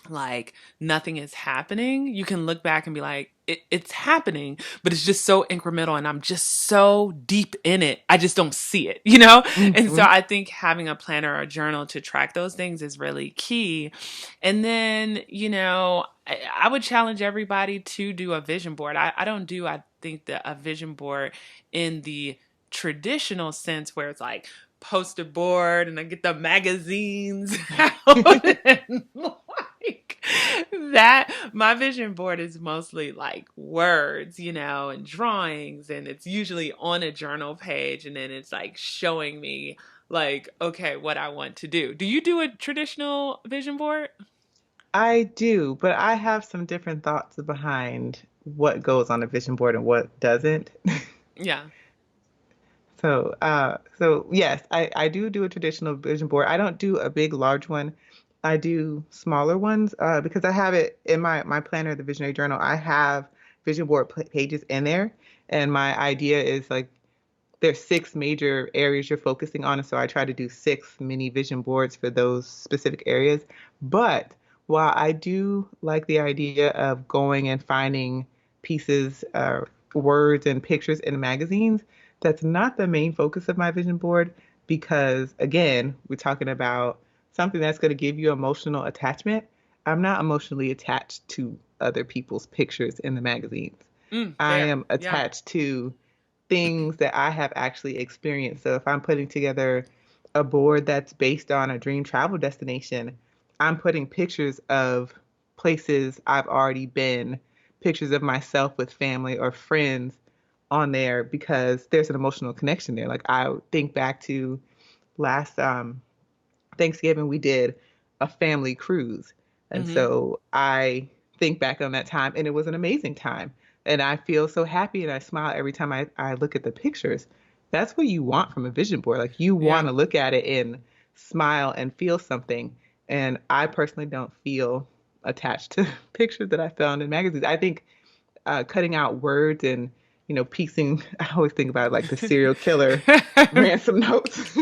like nothing is happening, you can look back and be like, it's happening, but it's just so incremental and I'm just so deep in it. I just don't see it, you know? And so Hmm. I think having a planner or a journal to track those things is really key. And then, I would challenge everybody to do a vision board. I don't do, I think, a vision board in the traditional sense where it's like poster board and I get the magazines out and like that. My vision board is mostly like words, and drawings, and it's usually on a journal page, and then it's like showing me like, okay, what I want to do. Do you do a traditional vision board? I do, but I have some different thoughts behind what goes on a vision board and what doesn't. Yeah. So yes, I do a traditional vision board. I don't do a big, large one. I do smaller ones because I have it in my planner, the Visionary Journal. I have vision board pages in there, and my idea is like there's six major areas you're focusing on, and so I try to do six mini vision boards for those specific areas. But while I do like the idea of going and finding pieces, words, and pictures in magazines, that's not the main focus of my vision board because, again, we're talking about something that's going to give you emotional attachment. I'm not emotionally attached to other people's pictures in the magazines. I Fair. am Yeah. attached to things that I have actually experienced. So if I'm putting together a board that's based on a dream travel destination, I'm putting pictures of places I've already been, pictures of myself with family or friends on there because there's an emotional connection there. Like I think back to last Thanksgiving, we did a family cruise. And Mm-hmm. so I think back on that time, and it was an amazing time. And I feel so happy and I smile every time I look at the pictures. That's what you want from a vision board. Like you want Yeah. to look at it and smile and feel something. And I personally don't feel attached to pictures that I found in magazines. I think cutting out words and piecing. I always think about like the serial killer ransom notes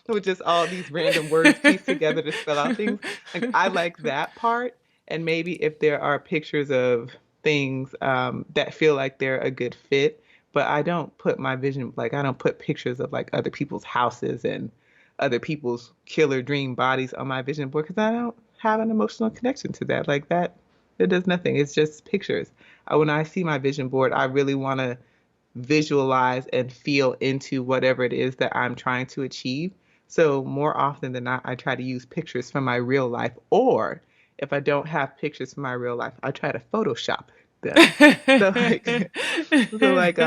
with just all these random words pieced together to spell out things. Like I like that part, and maybe if there are pictures of things that feel like they're a good fit, but I don't put my vision like I don't put pictures of like other people's houses and other people's killer dream bodies on my vision board because I don't have an emotional connection to that. Like that, it does nothing. It's just pictures. When I see my vision board, I really want to visualize and feel into whatever it is that I'm trying to achieve. So more often than not, I try to use pictures from my real life, or if I don't have pictures from my real life, I try to Photoshop them. So like, so like,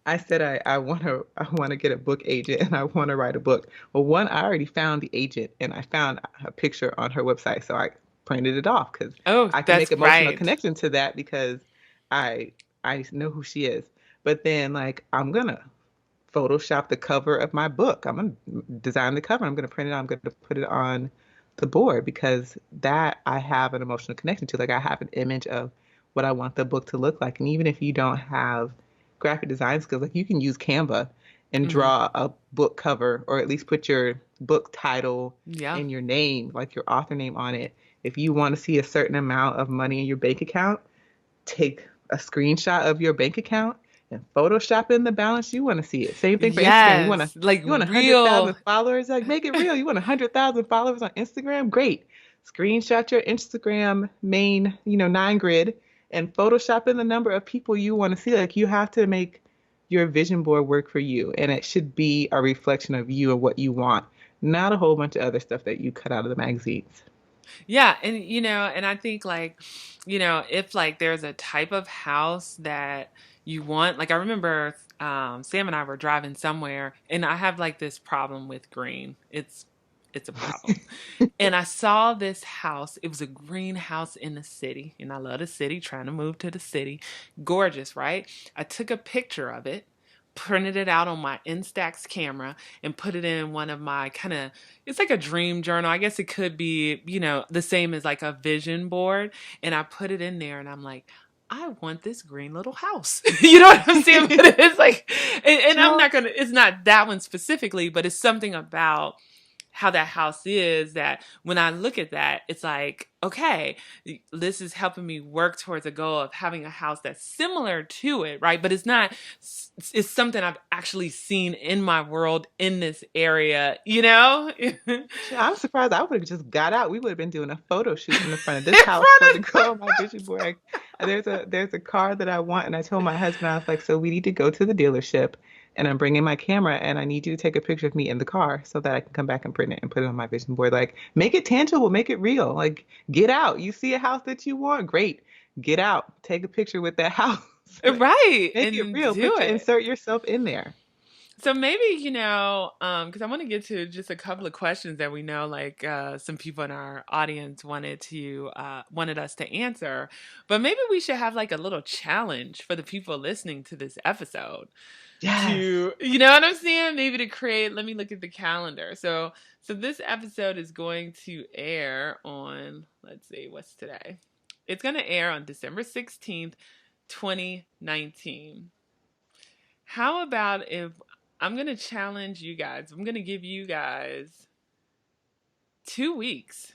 I said I want to get a book agent and I want to write a book. Well, one, I already found the agent and I found a picture on her website, so I printed it off because Oh, I can make that's emotional right. connection to that because I I know who she is. But then like I'm gonna Photoshop the cover of my book. I'm gonna design the cover. I'm gonna print it out. I'm gonna put it on the board because that I have an emotional connection to. Like I have an image of what I want the book to look like. And even if you don't have graphic design skills, like you can use Canva and Mm-hmm. draw a book cover or at least put your book title Yeah. and your name, like your author name on it. If you want to see a certain amount of money in your bank account, take a screenshot of your bank account and Photoshop in the balance you want to see it. Same thing for Instagram. Yes. Like You want 100,000 real. followers, like make it real. You want 100,000 followers on Instagram? Great. Screenshot your Instagram main, 9 grid and Photoshop in the number of people you want to see. Like you have to make your vision board work for you, and it should be a reflection of you and what you want, not a whole bunch of other stuff that you cut out of the magazines. Yeah, and and I think like, if like there's a type of house that you want, like I remember Sam and I were driving somewhere and I have like this problem with green. It's a problem. And I saw this house. It was a greenhouse in the city, and I love the city, trying to move to the city. Gorgeous, right? I took a picture of it, printed it out on my Instax camera, and put it in one of my kind of, it's like a dream journal. I guess it could be, the same as like a vision board. And I put it in there, and I'm like, I want this green little house. You know what I'm saying? But it's like, and I'm Child, not gonna. It's not that one specifically, but it's something about how that house is that when I look at that, it's like, okay, this is helping me work towards a goal of having a house that's similar to it, right? But it's not, it's something I've actually seen in my world in this area, you know? In I'm surprised I would have just got out. We would have been doing a photo shoot in the front of this house front for of the go on my vision board. There's a car that I want, and I told my husband, I was like, so we need to go to the dealership, and I'm bringing my camera, and I need you to take a picture of me in the car so that I can come back and print it and put it on my vision board. Like, make it tangible, make it real. Like, get out. You see a house that you want, great. Get out, take a picture with that house. Like, right, make it and real. do it. Insert yourself in there. So maybe, because I want to get to just a couple of questions that we know, like some people in our audience wanted us to answer, but maybe we should have like a little challenge for the people listening to this episode Yes. to, you know what I'm saying? Maybe to create. Let me look at the calendar. So this episode is going to air on. Let's see, what's today? It's going to air on December 16th, 2019. How about if I'm going to challenge you guys? I'm going to give you guys 2 weeks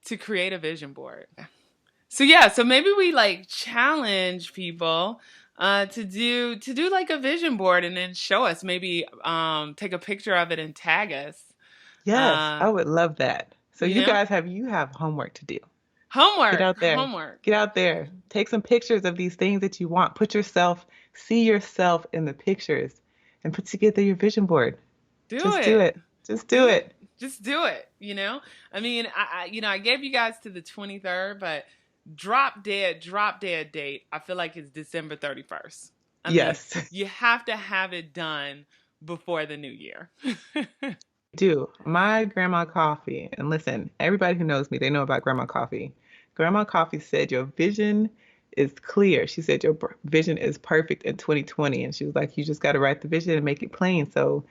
to create a vision board. So yeah, so maybe we like challenge people to do like a vision board and then show us, maybe take a picture of it and tag us. Yes, Uh I would love that. So you you know? guys have homework to do. Get Homework, out there. homework. Get out there. Take some pictures of these things that you want. See yourself in the pictures and put together your vision board. Do Just do it. it. Just do Do it. it. Just do it, you know? I mean, I gave you guys to the 23rd, but drop dead date, I feel like it's December 31st. I mean, Yes, you have to have it done before the new year. do. My grandma coffee, and listen, everybody who knows me, they know about grandma coffee. Grandma coffee said your vision is clear. She said your vision is perfect in 2020. And she was like, you just got to write the vision and make it plain. So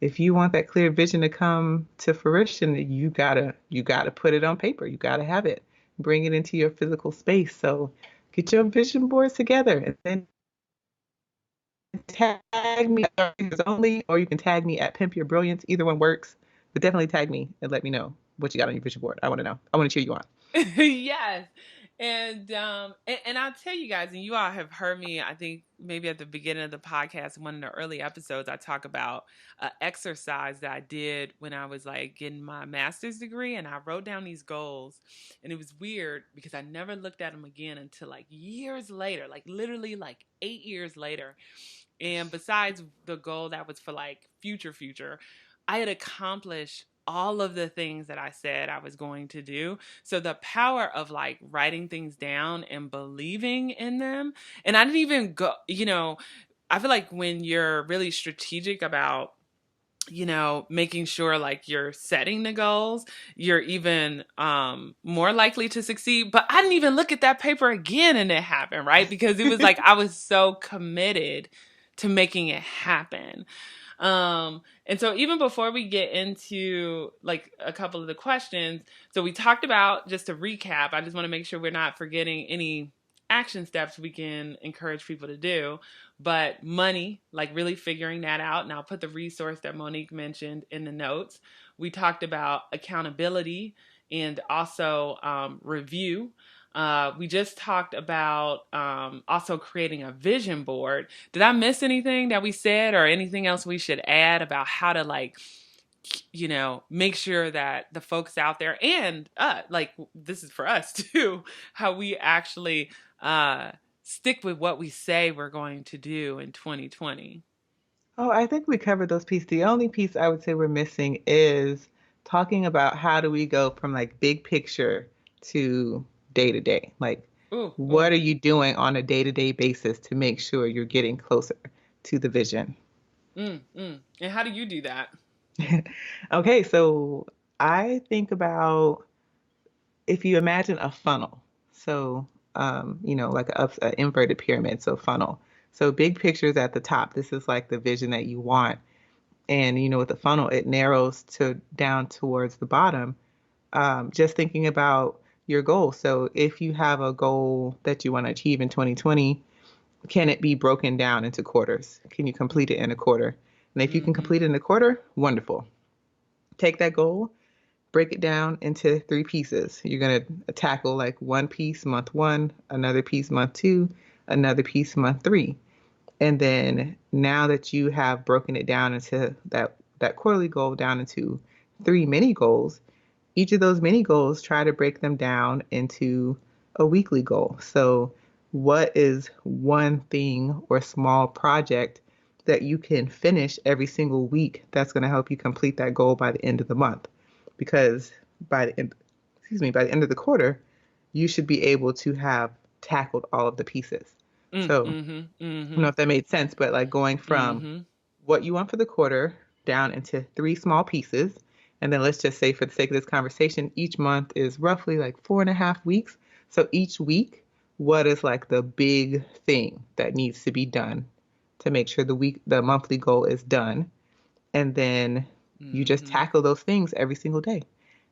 if you want that clear vision to come to fruition, you gotta put it on paper. You gotta have it. Bring it into your physical space. So get your vision boards together and then tag me at only, or you can tag me at Pimp Your Brilliance. Either one works. But definitely tag me and let me know what you got on your vision board. I want to know. I want to cheer you on. Yes. And I'll tell you guys, and you all have heard me, I think maybe at the beginning of the podcast, one of the early episodes, I talk about an exercise that I did when I was like getting my master's degree, and I wrote down these goals. And it was weird because I never looked at them again until like years later, like literally like 8 years later. And besides the goal that was for like future, I had accomplished all of the things that I said I was going to do. So the power of like writing things down and believing in them. And I didn't even go, I feel like when you're really strategic about making sure like you're setting the goals, you're even more likely to succeed. But I didn't even look at that paper again and it happened, right? Because it was like I was so committed to making it happen. And so even before we get into like a couple of the questions, so we talked about, just to recap, I just want to make sure we're not forgetting any action steps we can encourage people to do. But money, like really figuring that out. And I'll put the resource that Monique mentioned in the notes. We talked about accountability and also review. We just talked about also creating a vision board. Did I miss anything that we said, or anything else we should add about how to make sure that the folks out there, and like this is for us too, how we actually stick with what we say we're going to do in 2020? Oh, I think we covered those pieces. The only piece I would say we're missing is talking about how do we go from like big picture to day to day. Like, Ooh, ooh. what are you doing on a day to day basis to make sure you're getting closer to the vision? And how do you do that? Okay, so I think about, if you imagine a funnel, so like an inverted pyramid, so funnel. So big pictures at the top. This is like the vision that you want, and with the funnel, it narrows to down towards the bottom. Just thinking about your goal. So if you have a goal that you want to achieve in 2020, can it be broken down into quarters? Can you complete it in a quarter? And if you can Mm-hmm. complete it in a quarter, wonderful. Take that goal, break it down into three pieces. You're going to tackle like one piece month one, another piece month two, another piece month three. And then now that you have broken it down into that quarterly goal down into three mini goals, each of those mini goals, try to break them down into a weekly goal. So, what is one thing or small project that you can finish every single week that's going to help you complete that goal by the end of the month? Because by the end, excuse me, by the end of the quarter, you should be able to have tackled all of the pieces. So, Mm-hmm. I don't Mm-hmm. know if that made sense, but like going from Mm-hmm. what you want for the quarter down into three small pieces. And then let's just say, for the sake of this conversation, each month is roughly like 4.5 weeks. So each week, what is like the big thing that needs to be done to make sure the monthly goal is done? And then you just Mm-hmm. tackle those things every single day.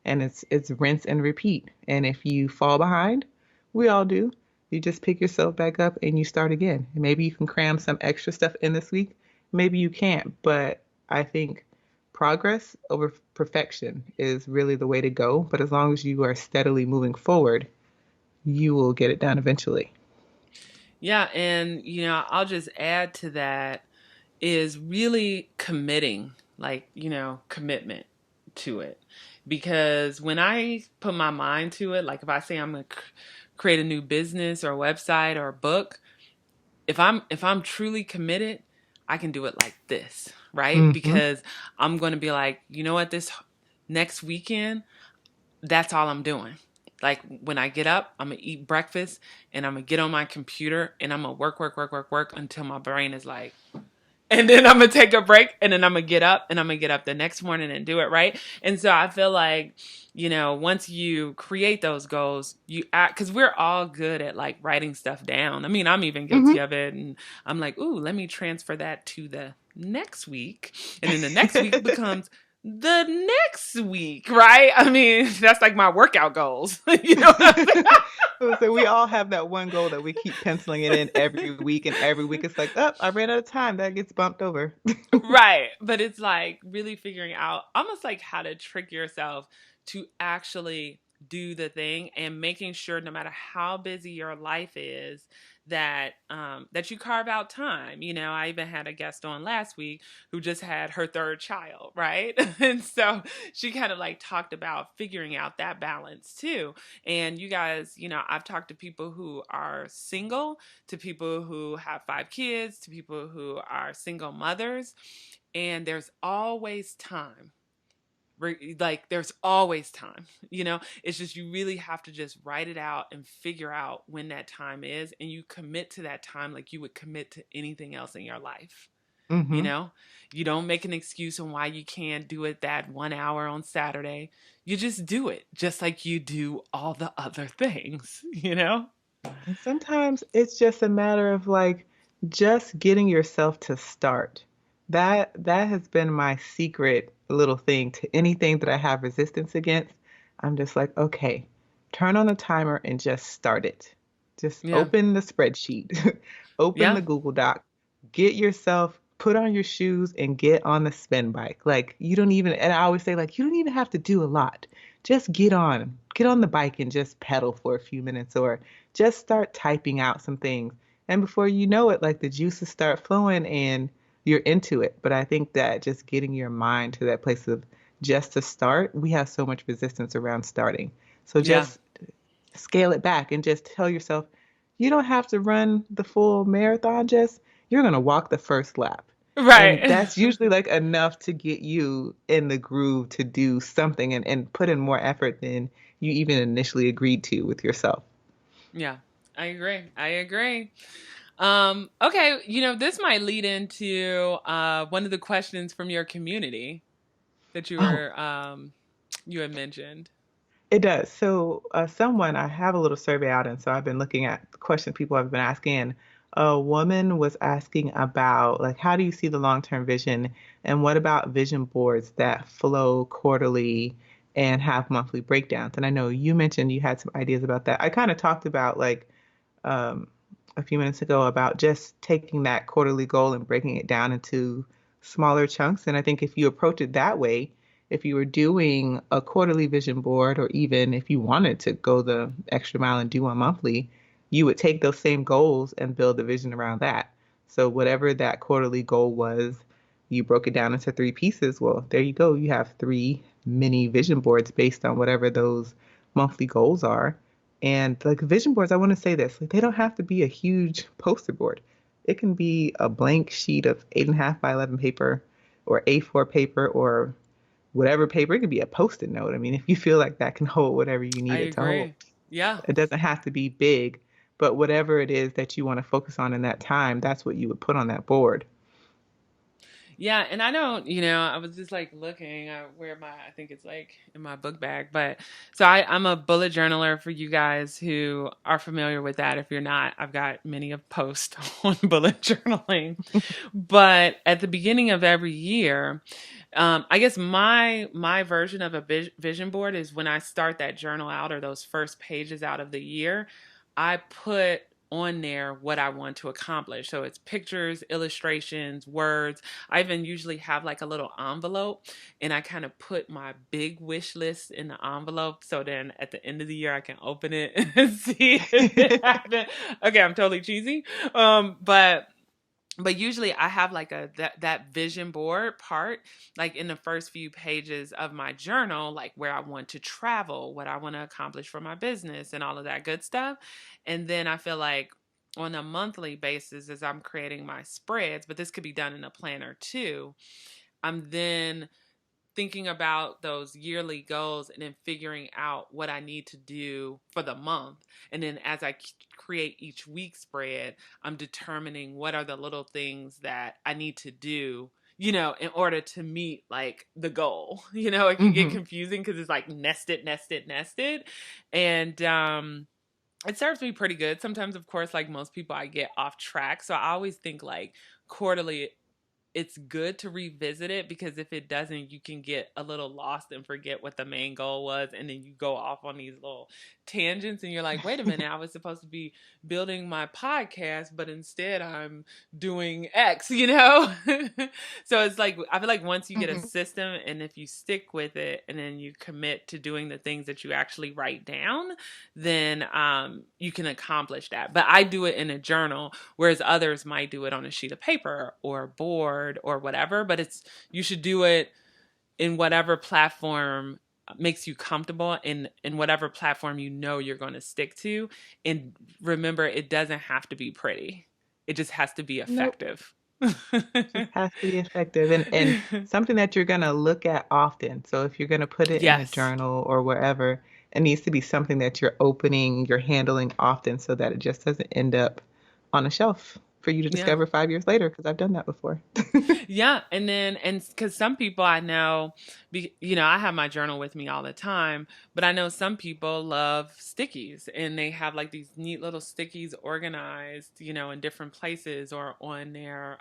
And it's rinse and repeat. And if you fall behind, we all do, you just pick yourself back up and you start again. And maybe you can cram some extra stuff in this week. Maybe you can't, but I think progress over perfection is really the way to go. But as long as you are steadily moving forward, you will get it done eventually. Yeah, and I'll just add to that is really committing, like, commitment to it. Because when I put my mind to it, like if I say I'm going to create a new business or a website or a book, if I'm truly committed, I can do it like this, right? Mm-hmm. Because I'm going to be like, you know what, this next weekend, that's all I'm doing. Like when I get up, I'm gonna eat breakfast and I'm gonna get on my computer and I'm gonna work, work, work, work, work until my brain is like, and then I'm gonna take a break and then I'm gonna get up and I'm gonna get up the next morning and do it, right. And so I feel like, once you create those goals, you act, because we're all good at like writing stuff down. I mean, I'm even guilty Mm-hmm. of it, and I'm like, ooh, let me transfer that to the next week, and then the next week becomes the next week, right? I mean, that's like my workout goals. You know what I'm saying? So we all have that one goal that we keep penciling it in every week, and every week it's like, oh, I ran out of time. That gets bumped over. Right. But it's like really figuring out almost like how to trick yourself to actually do the thing, and making sure no matter how busy your life is that you carve out time. I even had a guest on last week who just had her third child, right? And so she kind of like talked about figuring out that balance too. And you guys, I've talked to people who are single, to people who have 5 kids, to people who are single mothers, and there's always time. Like there's always time. It's just you really have to just write it out and figure out when that time is, and you commit to that time like you would commit to anything else in your life. you Mm-hmm. know you don't make an excuse on why you can't do it that 1 hour on Saturday. You just do it just like you do all the other things. And sometimes it's just a matter of like just getting yourself to start. That has been my secret little thing to anything that I have resistance against. I'm just like, okay, turn on the timer and just start it. Just Yeah. open the spreadsheet, open Yeah. the Google Doc, get yourself, put on your shoes and get on the spin bike. Like you don't even, and I always say like you don't even have to do a lot. Just get on the bike and just pedal for a few minutes, or just start typing out some things. And before you know it, like the juices start flowing and you're into it. But I think that just getting your mind to that place of just to start, we have so much resistance around starting. So Yeah. just scale it back and just tell yourself, you don't have to run the full marathon, just you're going to walk the first lap. And Right. that's usually like enough to get you in the groove to do something and put in more effort than you even initially agreed to with yourself. Yeah, I agree. I agree. Okay, this might lead into one of the questions from your community that Oh, you had mentioned. it does. So, I have a little survey out, and so I've been looking at the questions people have been asking. A woman was asking about, like, how do you see the long-term vision, and what about vision boards that flow quarterly and have monthly breakdowns. And I know you mentioned you had some ideas about that. I kind of talked about like um, a few minutes ago about just taking that quarterly goal and breaking it down into smaller chunks. And I think if you approach it that way, if you were doing a quarterly vision board, or even if you wanted to go the extra mile and do one monthly, you would take those same goals and build a vision around that. So whatever that quarterly goal was, you broke it down into three pieces. Well, there you go. You have three mini vision boards based on whatever those monthly goals are. And like vision boards, I want to say this, like they don't have to be a huge poster board. It can be a blank sheet of 8.5 by 11 paper, or A4 paper, or whatever paper. It could be a post-it note. I mean, if you feel like that can hold whatever you I need it to hold. agree. Yeah. It doesn't have to be big, but whatever it is that you want to focus on in that time, that's what you would put on that board. Yeah, and I don't, I was just like looking at where I think it's like in my book bag. But so I'm a bullet journaler for you guys who are familiar with that. If you're not, I've got many a post on bullet journaling. But at the beginning of every year, I guess my version of a vision board is when I start that journal out, or those first pages out of the year, I put on there what I want to accomplish. So it's pictures, illustrations, words. I even usually have like a little envelope, and I kind of put my big wish list in the envelope. So then at the end of the year, I can open it and see if it happened. Okay, I'm totally cheesy. But usually I have like that vision board part, like in the first few pages of my journal, like where I want to travel, what I want to accomplish for my business, and all of that good stuff. And then I feel like on a monthly basis, as I'm creating my spreads, but this could be done in a planner too, I'm then thinking about those yearly goals and then figuring out what I need to do for the month. And then as I create each week spread, I'm determining what are the little things that I need to do, in order to meet like the goal. It can get Hmm. confusing because it's like nested, nested, nested. And it serves me pretty good. Sometimes, of course, like most people, I get off track. So I always think like quarterly it's good to revisit it, because if it doesn't, you can get a little lost and forget what the main goal was, and then you go off on these little tangents, and you're like, wait a minute, I was supposed to be building my podcast, but instead I'm doing X. So it's like, I feel like once you get a Hmm. system, and if you stick with it, and then you commit to doing the things that you actually write down, then you can accomplish that. But I do it in a journal, whereas others might do it on a sheet of paper or a board or whatever. But you should do it in whatever platform makes you comfortable, in whatever platform you're going to stick to. And remember, it doesn't have to be pretty, it just has to be Nope. effective. Just has to be effective, and something that you're going to look at often. So if you're going to put it in a Yes. journal or wherever, it needs to be something that you're opening, you're handling often, so that it just doesn't end up on a shelf for you to Yeah. discover 5 years later, because I've done that before. Yeah, and because some people I know, I have my journal with me all the time, but I know some people love stickies, and they have like these neat little stickies organized, in different places or on their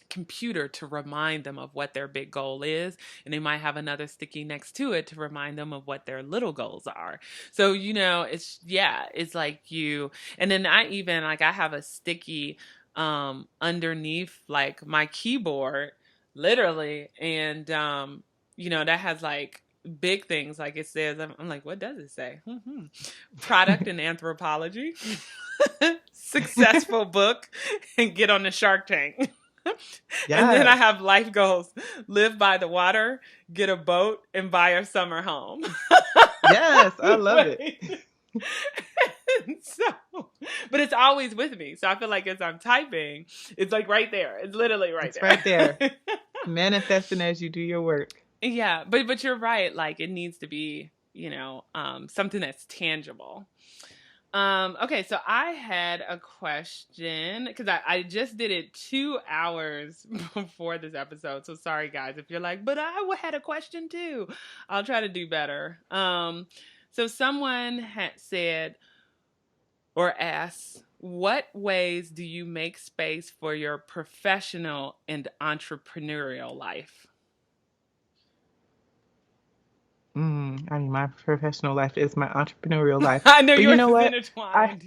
computer to remind them of what their big goal is, and they might have another sticky next to it to remind them of what their little goals are. So it's like and then I have a sticky underneath like my keyboard, literally, and that has like big things, like it says, I'm like, what does it say? Product and anthropology, successful book, and get on the Shark Tank. And then I Yes. have life goals: live by the water, get a boat, and buy a summer home. Yes, I love it. Like, so, but it's always with me. So I feel like as I'm typing, it's like right there. It's literally right It's right there, there. manifesting as you do your work. Yeah, but you're right. Like it needs to be, something that's tangible. Okay, so I had a question because I just did it 2 hours before this episode. So sorry, guys, if you're like, but had a question too. I'll try to do better. So someone had said or asked, what ways do you make space for your professional and entrepreneurial life? I mean, my professional life is my entrepreneurial life. I know But you yours know is what? I intertwined.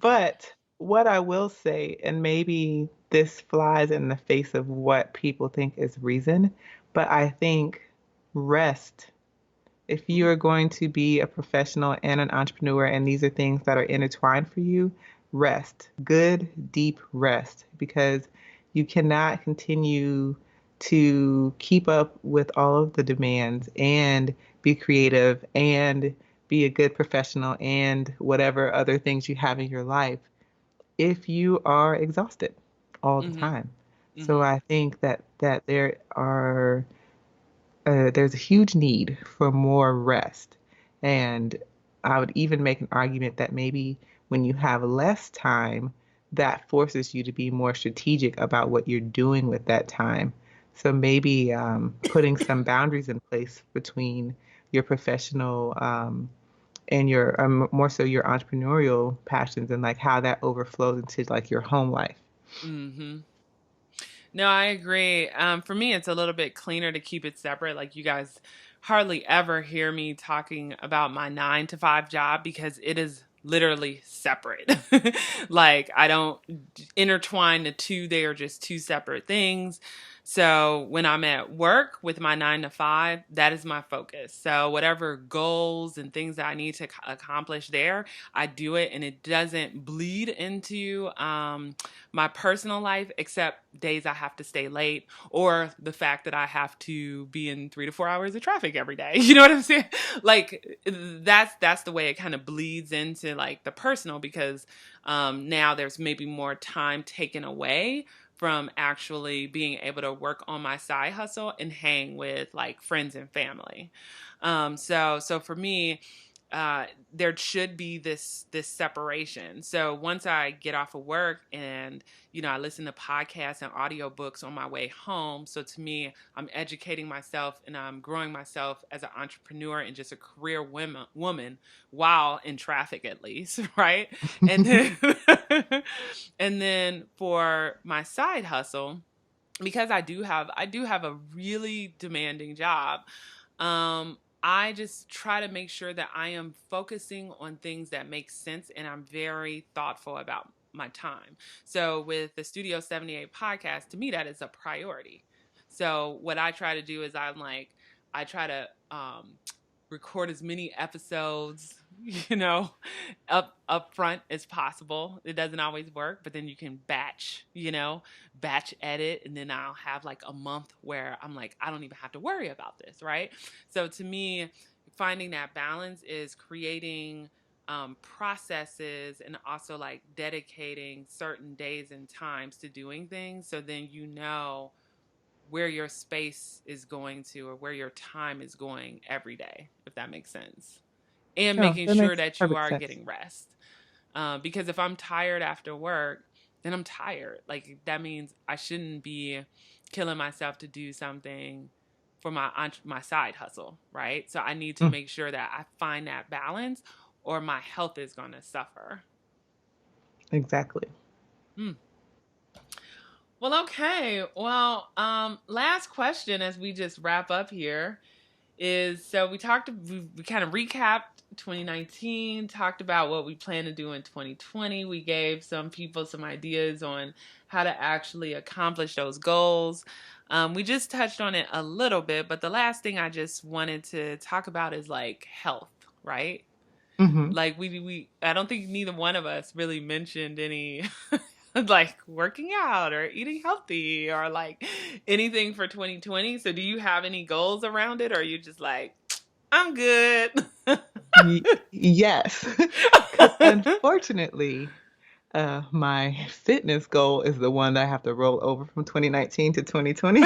But what I will say, and maybe this flies in the face of what people think is reason, but I think rest, if you Ooh. are going to be a professional and an entrepreneur, and these are things that are intertwined for you, rest, good, deep rest, because you cannot continue to keep up with all of the demands and be creative and be a good professional and whatever other things you have in your life if you are exhausted all the Mhm. time. So Mhm. I think that there's a huge need for more rest. And I would even make an argument that maybe when you have less time, that forces you to be more strategic about what you're doing with that time. So maybe putting some boundaries in place between your professional and your more so your entrepreneurial passions and like how that overflows into like your home life. Mhm. No, I agree. For me, it's a little bit cleaner to keep it separate. Like you guys hardly ever hear me talking about my 9 to 5 job because it is literally separate. Like I don't intertwine the two. They are just two separate things. So when I'm at work with my 9 to 5, that is my focus. So whatever goals and things that I need to accomplish there, I do it, and it doesn't bleed into my personal life, except days I have to stay late or the fact that I have to be in 3 to 4 hours of traffic every day. You know what I'm saying? Like that's the way it kind of bleeds into like the personal because now there's maybe more time taken away from actually being able to work on my side hustle and hang with like friends and family. So for me, there should be this separation. So once I get off of work and I listen to podcasts and audiobooks on my way home. So to me, I'm educating myself and I'm growing myself as an entrepreneur and just a career woman while in traffic at least, right? And then and then for my side hustle, because I do have a really demanding job. I just try to make sure that I am focusing on things that make sense and I'm very thoughtful about my time. So with the Studio 78 podcast, to me that is a priority. So what I try to do is I try to record as many episodes, you know, up front as possible. It doesn't always work, but then you can batch edit, and then I'll have like a month where I'm like, I don't even have to worry about this, right? So to me, finding that balance is creating processes and also like dedicating certain days and times to doing things. So then where your space is going to or where your time is going every day, if that makes sense. And Oh, making that sure makes that you perfect are sense. getting rest. Because if I'm tired after work, then I'm tired. Like that means I shouldn't be killing myself to do something for my side hustle, right? So I need to Mm, make sure that I find that balance, or my health is going to suffer. exactly. Hmm. Well, okay. Well, last question as we just wrap up here is, so we kind of recapped 2019, talked about what we plan to do in 2020. We gave some people some ideas on how to actually accomplish those goals. We just touched on it a little bit, but the last thing I just wanted to talk about is like health, right? Hmm. Like we I don't think neither one of us really mentioned any like working out or eating healthy or like anything for 2020. So do you have any goals around it, or are you just like, I'm good? Yes, because unfortunately, my fitness goal is the one that I have to roll over from 2019 to 2020.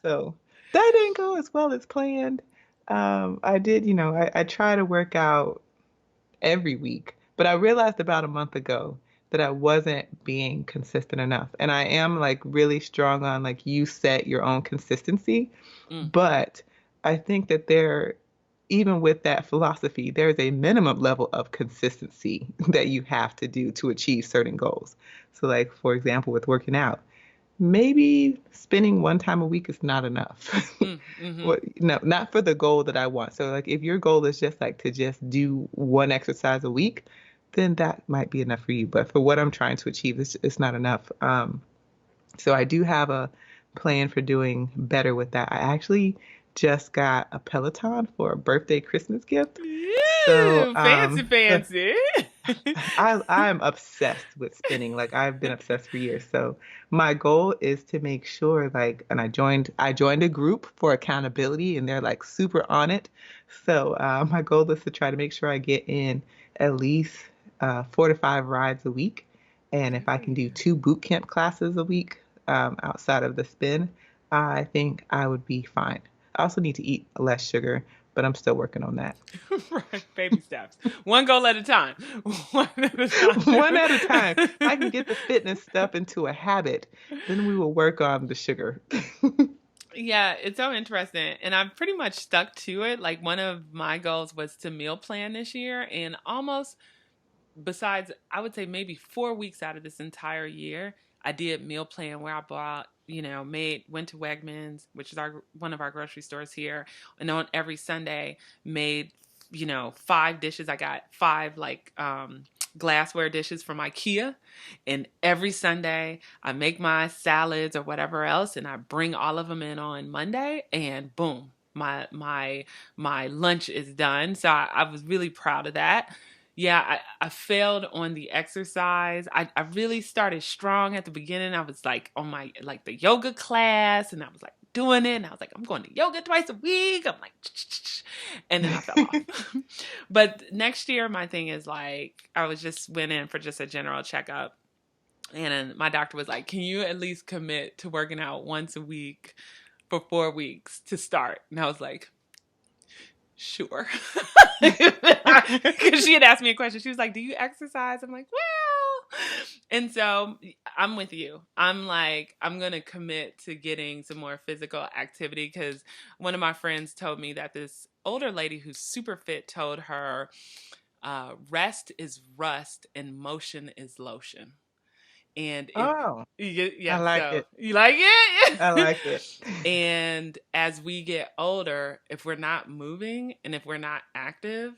So that didn't go as well as planned. I did, I try to work out every week, but I realized about a month ago that I wasn't being consistent enough. And I am like really strong on like you set your own consistency, Mm, but I think that even with that philosophy, there is a minimum level of consistency that you have to do to achieve certain goals. So, like, for example, with working out, maybe spinning one time a week is not enough. Mm-hmm. What, no, not for the goal that I want. So like if your goal is just like to just do one exercise a week, then that might be enough for you. But for what I'm trying to achieve, it's not enough. So I do have a plan for doing better with that. I actually just got a Peloton for a birthday Christmas gift. So Yeah, fancy, fancy. I'm obsessed with spinning. Like I've been obsessed for years. So my goal is to make sure like and I joined a group for accountability and they're like super on it. So my goal is to try to make sure I get in at least 4 to 5 rides a week. And if I can do Period. 2 boot camp classes a week outside of the spin, I think I would be fine. I also need to eat less sugar, but I'm still working on that. Right, baby steps. One goal at a time. One at a One at a time. If I can time. get the fitness stuff into a habit, then we will work on the sugar. Yeah, it's so interesting. And I've pretty much stuck to it. Like, one of my goals was to meal plan this year. And almost, besides, I would say maybe 4 weeks out of this entire year, I did meal plan where I bought, went to Wegmans, which is our one of our grocery stores here, and on every Sunday made, 5 dishes. I got five like glassware dishes from IKEA, and every Sunday I make my salads or whatever else, and I bring all of them in on Monday, and boom, my lunch is done. So I was really proud of that. Yeah, I failed on the exercise. I really started strong at the beginning. I was like on my like the yoga class, and I was like doing it, and I was like, I'm going to yoga twice a week. I'm like, and then I fell off. But next year, my thing is like, I was just went in for just a general checkup, and then my doctor was like, can you at least commit to working out once a week for 4 weeks to start? And I was like, sure. Because she had asked me a question. She was like, do you exercise? I'm like, well. And so I'm with you. I'm like, I'm going to commit to getting some more physical activity because one of my friends told me that this older lady who's super fit told her, rest is rust and motion is lotion. And if, Oh, I yeah, like so it. you like I it? like it. And as we get older, if we're not moving and if we're not active,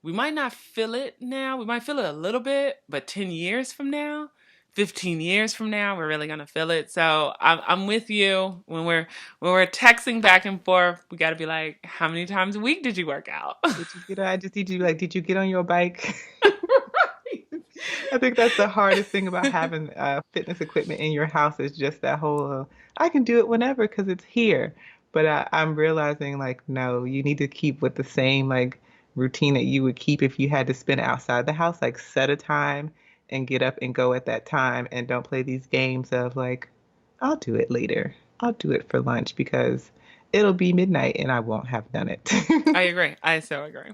we might not feel it now. We might feel it a little bit, but 10 years from now, 15 years from now, we're really gonna feel it. So I'm with you. When we're texting back and forth, we got to be like, how many times a week did you work out? Did you get? I just need you like, did you get on your bike? I think that's the hardest thing about having fitness equipment in your house is just that whole I can do it whenever because it's here. But I'm realizing like no, you need to keep with the same like routine that you would keep if you had to spend it outside the house. Like set a time and get up and go at that time, and don't play these games of like I'll do it later. I'll do it for lunch because it'll be midnight and I won't have done it. I agree. I so agree.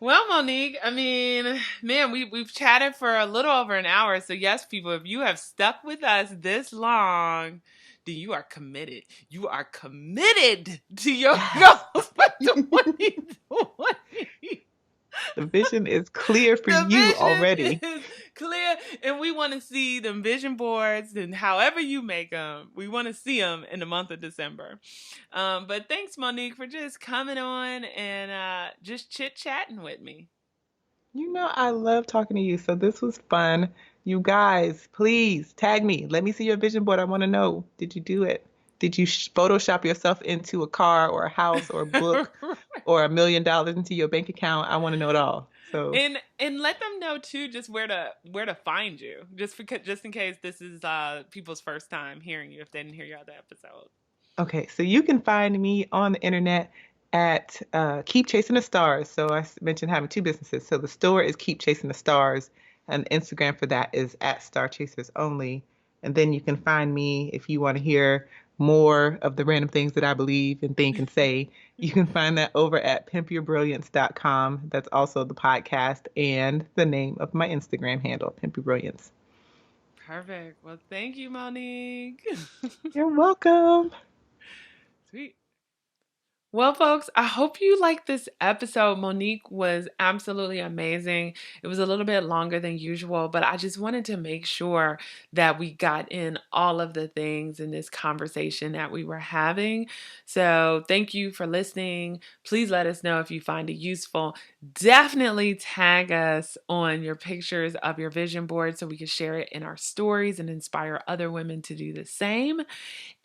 Well, Monique, I mean, man, we've chatted for a little over an hour. So yes, people, if you have stuck with us this long, then you are committed. You are committed to your Yes. goals for 2020. The vision is clear for The you vision already. is clear, and we want to see them vision boards, and however you make them, we want to see them in the month of December. But thanks, Monique, for just coming on and just chit chatting with me. You know, I love talking to you, so this was fun. You guys, please tag me. Let me see your vision board. I want to know. Did you do it? Did you Photoshop yourself into a car or a house or a book or $1 million into your bank account? I want to know it all. So, And let them know too just where to find you, just in case this is people's first time hearing you if they didn't hear your other episode. okay, so you can find me on the internet at Keep Chasing the Stars. So I mentioned having 2 businesses. So the store is Keep Chasing the Stars, and Instagram for that is at Star Chasers Only. And then you can find me if you want to hear more of the random things that I believe and think and say. You can find that over at pimpyourbrilliance.com. That's also the podcast and the name of my Instagram handle, Pimp Your Brilliance. Perfect. Well, thank you, Monique. You're welcome. Sweet. Well, folks, I hope you liked this episode. Monique was absolutely amazing. It was a little bit longer than usual, but I just wanted to make sure that we got in all of the things in this conversation that we were having. So, thank you for listening. Please let us know if you find it useful. Definitely tag us on your pictures of your vision board so we can share it in our stories and inspire other women to do the same.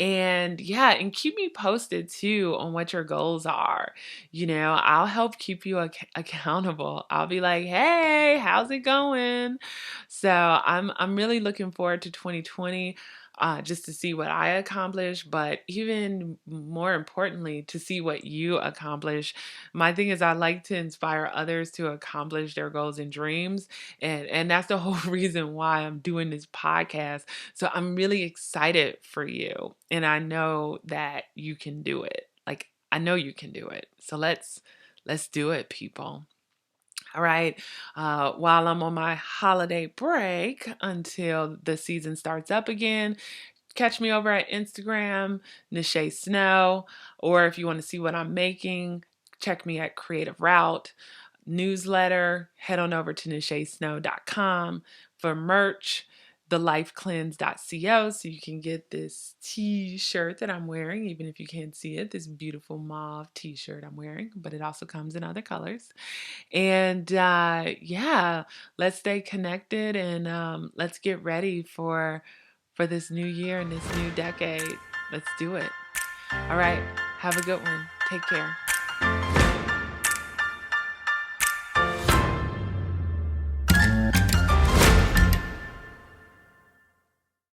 And yeah, and keep me posted too on what your goals are. I'll help keep you accountable. I'll be like, "Hey, how's it going?" So I'm really looking forward to 2020. Just to see what I accomplish, but even more importantly, to see what you accomplish. My thing is, I like to inspire others to accomplish their goals and dreams, and that's the whole reason why I'm doing this podcast. So I'm really excited for you. And I know that you can do it. Like I know you can do it. So let's do it, people. All right. While I'm on my holiday break until the season starts up again, catch me over at Instagram, Nache Snow, or if you want to see what I'm making, check me at Creative Route newsletter. Head on over to nachesnow.com for merch, thelifecleanse.co, so you can get this t-shirt that I'm wearing, even if you can't see it, this beautiful mauve t-shirt I'm wearing, but it also comes in other colors. And yeah, let's stay connected and let's get ready for this new year and this new decade. Let's do it. All right. Have a good one. Take care.